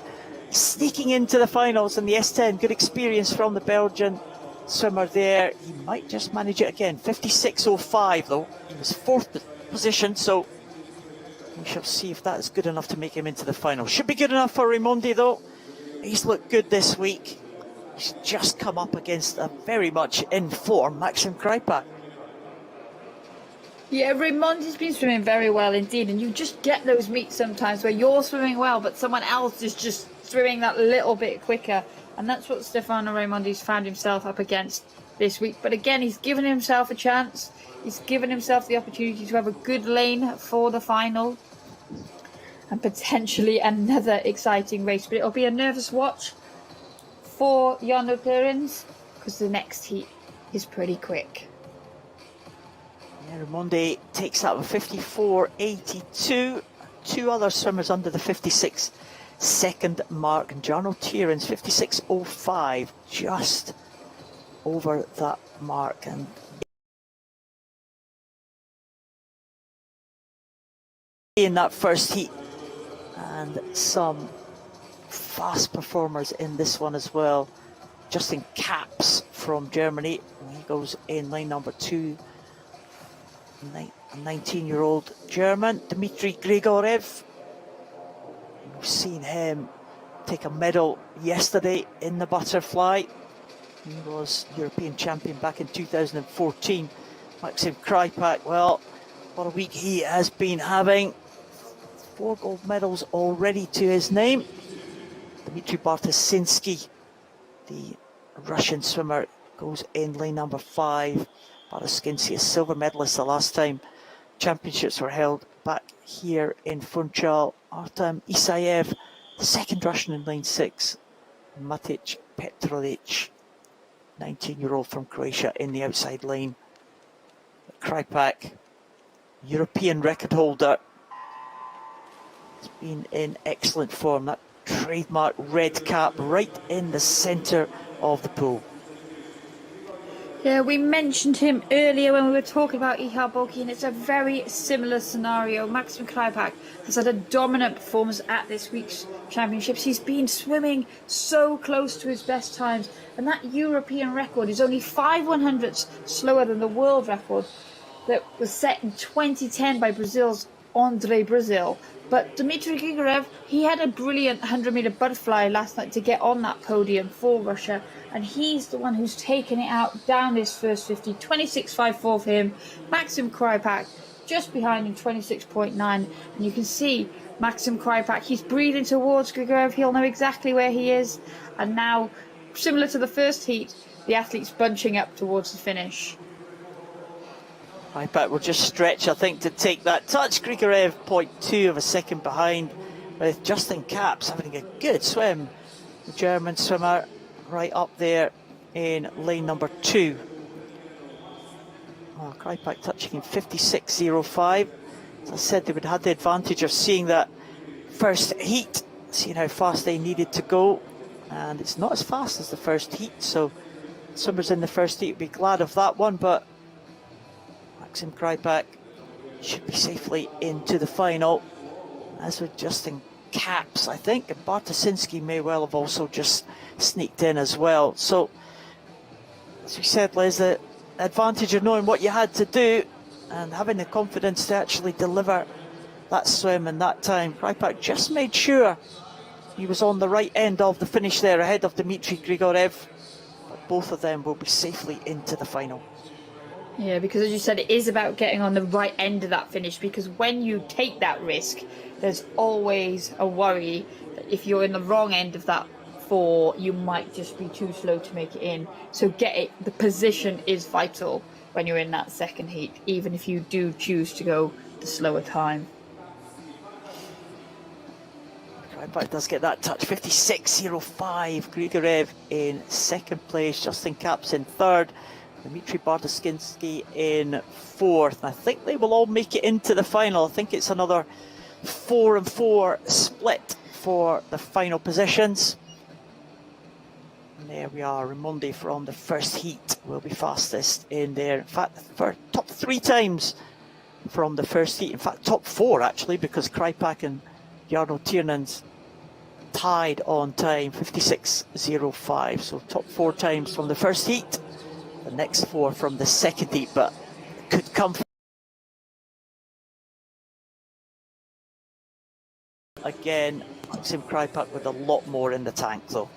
sneaking into the finals in the S10. Good experience from the Belgian swimmer there. He might just manage it again. 56.05 though. He was 4th position, so we shall see if that is good enough to make him into the final. Should be good enough for Raimondi though. He's looked good this week. He's just come up against a very much in form Maxim Krypak. Yeah, Raimondi's been swimming very well indeed, and you just get those meets sometimes where you're swimming well, but someone else is just swimming that little bit quicker, and that's what Stefano Raimondi's found himself up against this week. But again, he's given himself a chance. He's given himself the opportunity to have a good lane for the final, and potentially another exciting race. But it'll be a nervous watch for Jarno Tierens, because the next heat is pretty quick. Yeah, Raimondi takes that with 54.82. 2 other swimmers under the 56 second mark, and Jarno Tierens 56.05, just over that mark. And in that first heat, and some fast performers in this one as well. Justin Kaps from Germany, he goes in lane number 2. A 19-year-old German, Dmitry Grigorev. We've seen him take a medal yesterday in the butterfly. He was European champion back in 2014. Maxim Krypak, well, what a week he has been having. 4 gold medals already to his name. Dmitry Bartosinsky, the Russian swimmer, goes in lane number 5. Bartosinsky, a silver medalist the last time championships were held back here in Funchal. Artem Isayev, the second Russian in lane 6. Matic Petrovic, 19-year-old from Croatia, in the outside lane. Krypak, European record holder, has been in excellent form. That trademark red cap right in the centre of the pool. Yeah, we mentioned him earlier when we were talking about Ihar Boki, and it's a very similar scenario. Maxim Kleipak has had a dominant performance at this week's championships. He's been swimming so close to his best times, and that European record is only 5/100ths slower than the world record that was set in 2010 by Brazil's Andre Brazil. But Dmitry Grigorev, he had a brilliant 100-meter butterfly last night to get on that podium for Russia, and he's the one who's taken it out down this first 50. 26.54 for him. Maxim Krypak just behind him, 26.9, and you can see Maxim Krypak, he's breathing towards Grigorev. He'll know exactly where he is, and now, similar to the first heat, the athletes bunching up towards the finish. Krypak will just stretch, I think, to take that touch. Grigorev 0.2 of a second behind, with Justin Capps having a good swim. The German swimmer right up there in lane number 2. Oh, Krypak touching in 56.05. As I said, they would have the advantage of seeing that first heat, seeing how fast they needed to go. And it's not as fast as the first heat, so swimmers in the first heat would be glad of that one, but Maxim Krypak should be safely into the final, as with Justin Capps, I think, and Bartosiński may well have also just sneaked in as well. So, as we said, Les, the advantage of knowing what you had to do and having the confidence to actually deliver that swim and that time. Krypak just made sure he was on the right end of the finish there, ahead of Dmitry Grigorev, but both of them will be safely into the final. Yeah, because as you said, it is about getting on the right end of that finish, because when you take that risk, there's always a worry that if you're in the wrong end of that 4, you might just be too slow to make it in. So the position is vital when you're in that second heat, even if you do choose to go the slower time. Krypak does get that touch, 56.05. Grigorev in second place, Justin Capps in third, Dmitry Bartosiński in fourth. And I think they will all make it into the final. I think it's another 4-4 split for the final positions. And there we are, Raimondi from the first heat will be fastest in there. In fact, for top 3 times from the first heat. In fact, top 4 actually, because Krypak and Jarno Tiernan's tied on time, 56.05. So top 4 times from the first heat. The next 4 from the second heat, but could come again. Maxim Krypak with a lot more in the tank though.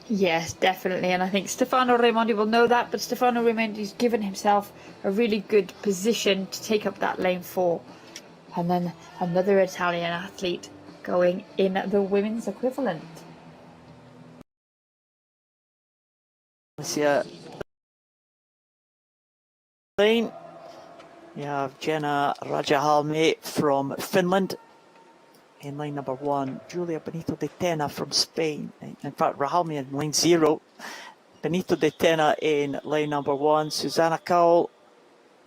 Yes, definitely, and I think Stefano Raimondi will know that, but Stefano Raimondi's given himself a really good position to take up that lane 4. And then another Italian athlete going in the women's equivalent. Lane, you have Jenna Rajahalme from Finland in lane number 1, Julia Benito de Tena from Spain, in fact Rahalme in lane 0, Benito de Tena in lane number 1, Susanna Kaul,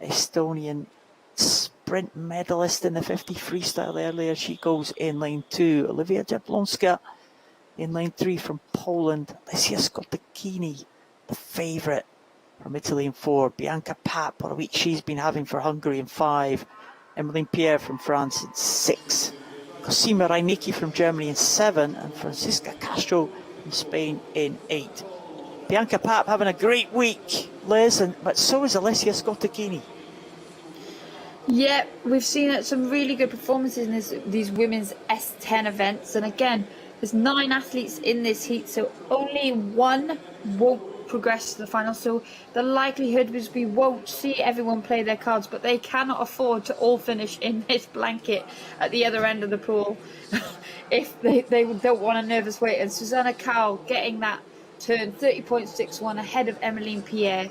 Estonian sprint medalist in the 50 freestyle earlier, she goes in lane 2, Olivia Jablonska in lane 3 from Poland, Alicia Skotakini, the favourite from Italy in 4, Bianca Papp, what a week she's been having for Hungary in 5, Emmeline Pierre from France in 6, Cosima Reinicki from Germany in 7, and Francisca Castro from Spain in 8. Bianca Papp having a great week, Liz, but so is Alessia Skotakini. Yeah, we've seen some really good performances in these women's S10 events, and again, there's 9 athletes in this heat, so only 1 won't progress to the final. So the likelihood is we won't see everyone play their cards, but they cannot afford to all finish in this blanket at the other end of the pool if they don't want a nervous wait. And Susanna Kaul getting that turn, 30.61 ahead of Emmeline Pierre.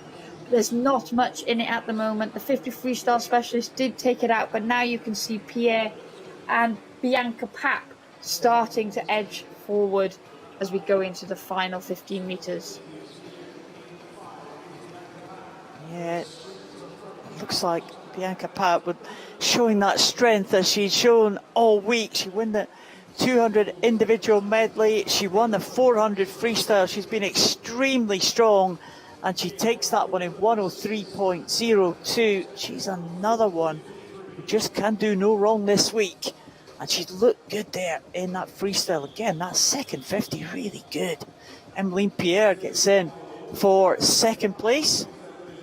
There's not much in it at the moment. The 50 freestyle specialist did take it out, but now you can see Pierre and Bianca Papp starting to edge forward as we go into the final 15 meters. Yeah, it looks like Bianca Papp showing that strength as she's shown all week. She won the 200 individual medley. She won the 400 freestyle. She's been extremely strong, and she takes that one in 103.02. She's another one who just can do no wrong this week, and she's looked good there in that freestyle. Again, that second 50, really good. Emmeline Pierre gets in for second place.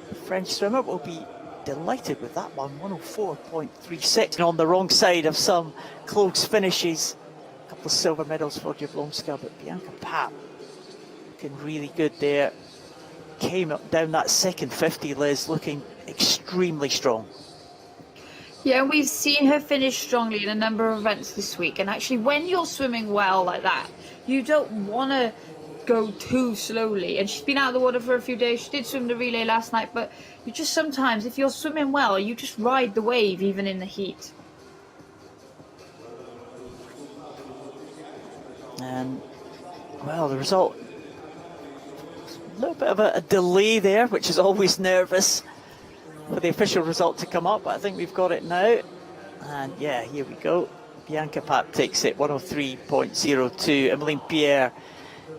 The French swimmer will be delighted with that one, 104.36. And on the wrong side of some close finishes, a couple of silver medals for Jablonska, but Bianca Papp looking really good there. Came up down that second 50, Liz, looking extremely strong. Yeah, we've seen her finish strongly in a number of events this week. And actually, when you're swimming well like that, you don't want to go too slowly. And she's been out of the water for a few days. She did swim the relay last night, but you just sometimes, if you're swimming well, you just ride the wave even in the heat. And, well, the result, a little bit of a delay there, which is always nervous for the official result to come up, but I think we've got it now. And yeah, here we go. Bianca Papp takes it, 103.02. Emmeline Pierre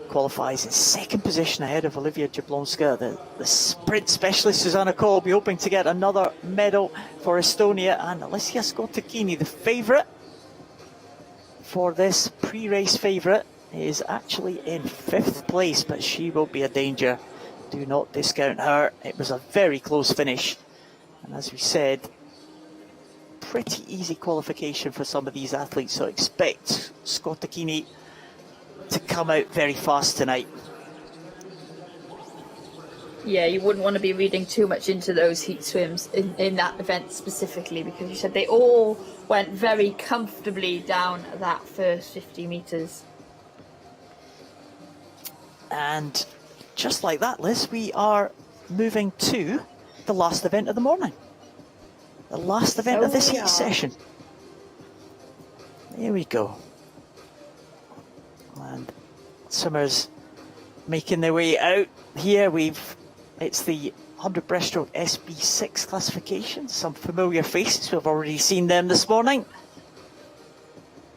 qualifies in second position ahead of Olivia Jablonska. The sprint specialist Susanna Cole will be hoping to get another medal for Estonia, and Alicia Skotakini, the favourite for this pre-race favourite, is actually in 5th place, but she will be a danger. Do not discount her. It was a very close finish, and as we said, pretty easy qualification for some of these athletes, so expect Skotakini to come out very fast tonight. Yeah, you wouldn't want to be reading too much into those heat swims in that event specifically, because you said they all went very comfortably down that first 50 metres. And just like that, Liz, we are moving to the last event of the morning. The last event of this heat session. There we go. And swimmers making their way out here. It's the 100 breaststroke SB6 classification. Some familiar faces, we've already seen them this morning.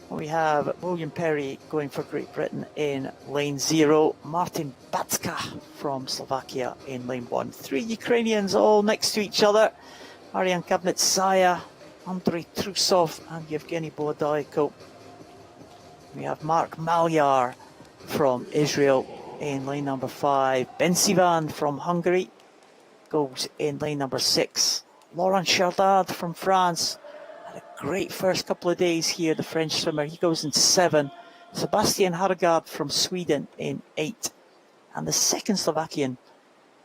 We have William Perry going for Great Britain in lane 0, Martin Batska from Slovakia in lane 1. 3 Ukrainians all next to each other. Ariane Kabnetsaya, Andrei Trusov and Yevgeny Bodaiko. We have Mark Malyar from Israel in lane number 5. Ben Sivan from Hungary goes in lane number 6. Laurent Chardard from France had a great first couple of days here, the French swimmer. He goes in 7. Sebastian Hargard from Sweden in 8. And the second Slovakian,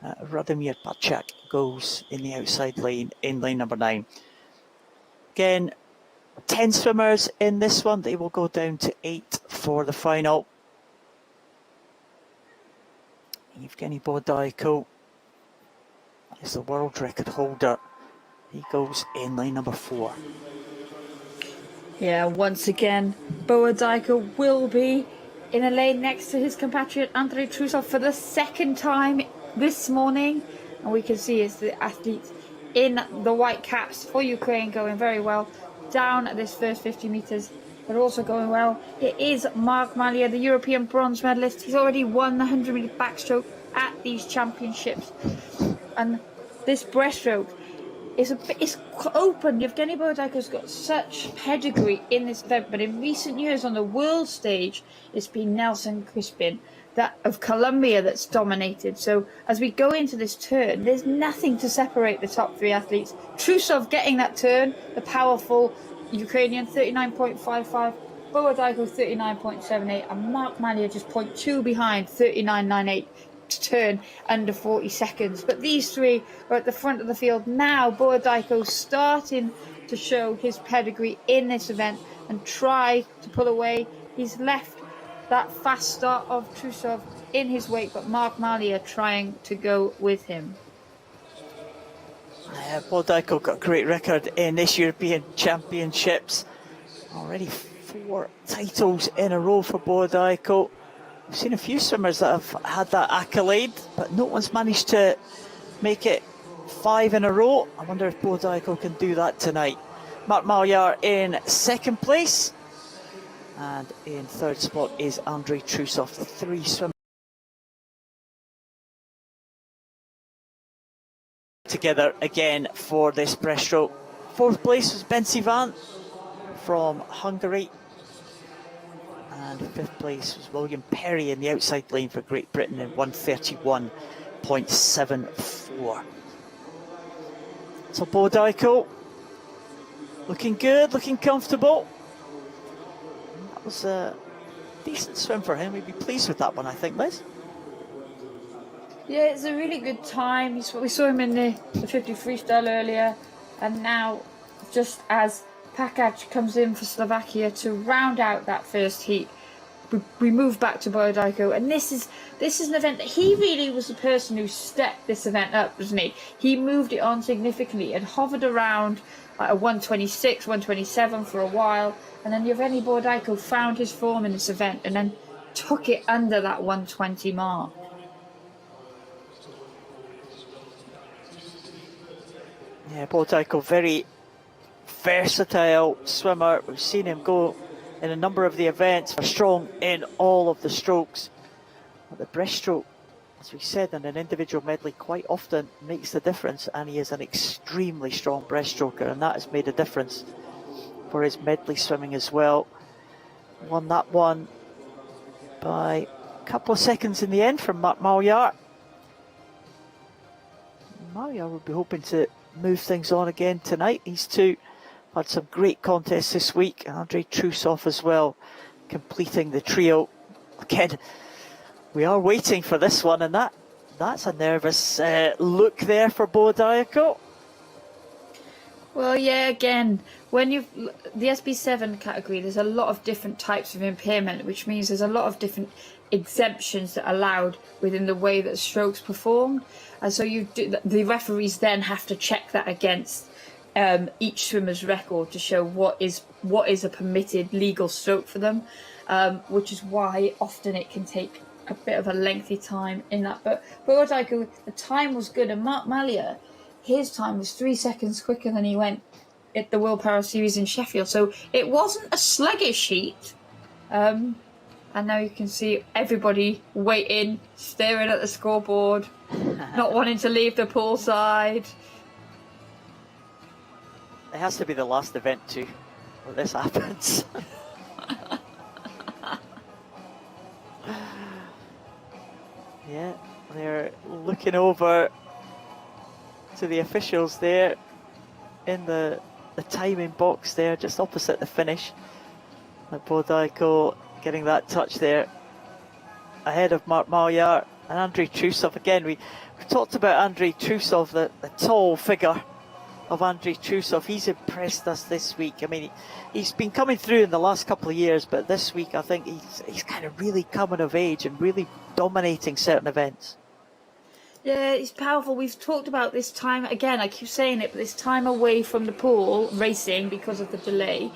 Radomir Pachak, goes in the outside lane in lane number 9. Again, 10 swimmers in this one. They will go down to 8 for the final. Yevgeny Bodaiko is the world record holder. He goes in lane number 4. Yeah, once again, Bodaiko will be in a lane next to his compatriot Andrei Trusov for the second time this morning. And we can see it's the athletes in the white caps for Ukraine going very well down at this first 50 metres, but also going well. It is Mark Malia, the European bronze medalist. He's already won the 100-metre backstroke at these championships. And this breaststroke is it's open. Yevgeny Bodaiko's got such pedigree in this event, but in recent years on the world stage, it's been Nelson Crispin of Colombia that's dominated. So as we go into this turn, there's nothing to separate the top 3 athletes. Trusov getting that turn, the powerful Ukrainian, 39.55, Bodaiko 39.78, and Mark Malia just 0.2 behind, 39.98 to turn under 40 seconds. But these 3 are at the front of the field now. Bodaiko starting to show his pedigree in this event and try to pull away. He's left that fast start of Trusov in his wake, but Mark Malia trying to go with him. Bodaiko got a great record in this European Championships. Already 4 titles in a row for Bodaiko. We've seen a few swimmers that have had that accolade, but no one's managed to make it 5 in a row. I wonder if Bodaiko can do that tonight. Mark Malyar in second place. And in third spot is Andrei Trusov, the 3 swimmers together again for this breaststroke. Fourth place was Ben Sivan from Hungary. And fifth place was William Perry in the outside lane for Great Britain in 1:31.74. So Bo Dyko looking good, looking comfortable. That was a decent swim for him. We'd be pleased with that one, I think, Liz. Yeah, it's a really good time. We saw him in the 50 freestyle earlier, and now just as Pakac comes in for Slovakia to round out that first heat, we move back to Boyodiko, and this is an event that he really was the person who stepped this event up, wasn't he? He moved it on significantly and hovered around at a 126, 127 for a while, and then Yevgeny Boyodiko found his form in this event and then took it under that 120 mark. Yeah, Boyodiko, very versatile swimmer. We've seen him go in a number of the events, strong in all of the strokes. But the breaststroke, as we said, in an individual medley quite often makes the difference, and he is an extremely strong breaststroker, and that has made a difference for his medley swimming as well. Won that one by a couple of seconds in the end from Mark Malyar. Malyar will be hoping to move things on again tonight. These two had some great contests this week. Andrei Trusov as well, completing the trio. Again, we are waiting for this one, and that's a nervous look there for Boyodiko. Well, yeah, again, when the SB7 category, there's a lot of different types of impairment, which means there's a lot of different exemptions that are allowed within the way that strokes performed, and so the referees then have to check that against each swimmer's record to show what is a permitted legal stroke for them, which is why often it can take a bit of a lengthy time in that. But Boyodiko, the time was good, and Mark Malyar, his time was 3 seconds quicker than he went at the World Para Series in Sheffield. So it wasn't a sluggish heat. And now you can see everybody waiting, staring at the scoreboard, not wanting to leave the pool side. It has to be the last event too, where this happens. Yeah, they're looking over to the officials there in the timing box there, just opposite the finish. Boyodiko getting that touch there ahead of Mark Malyar and Andrei Trusov. Again, we talked about Andrei Trusov, the tall figure of Andrei Trusov. He's impressed us this week. I mean, he's been coming through in the last couple of years, but this week I think he's kind of really coming of age and really dominating certain events. Yeah, it's powerful. We've talked about this time, again, I keep saying it, but this time away from the pool racing because of the delay,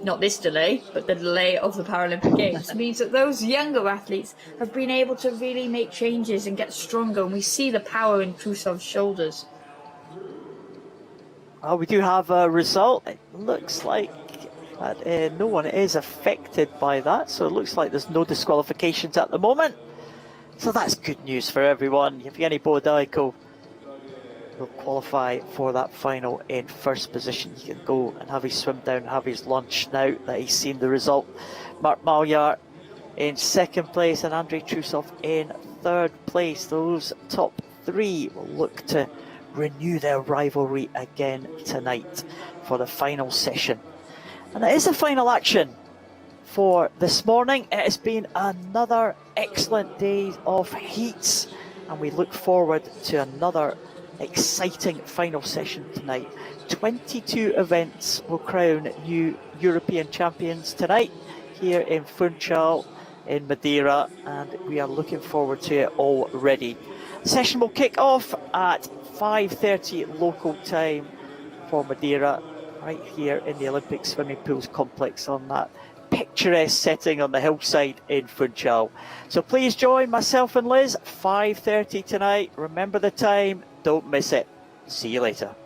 not this delay, but the delay of the Paralympic Games, means that those younger athletes have been able to really make changes and get stronger, and we see the power in Trusov's shoulders. Well, we do have a result. It looks like that no one is affected by that, so it looks like there's no disqualifications at the moment. So that's good news for everyone. Yevgeny Boyodiko will qualify for that final in first position. He can go and have his swim down, have his lunch now that he's seen the result. Mark Malyar in second place and Andrei Trusov in third place. Those top three will look to renew their rivalry again tonight for the final session. And it is the final action for this morning. It has been another excellent day of heats, and we look forward to another exciting final session tonight. 22 events will crown new European champions tonight here in Funchal in Madeira, and we are looking forward to it already. The session will kick off at 5:30 local time for Madeira, right here in the Olympic swimming pools complex on that picturesque setting on the hillside in Funchal. So please join myself and Liz, 5:30 tonight. Remember the time, don't miss it. See you later.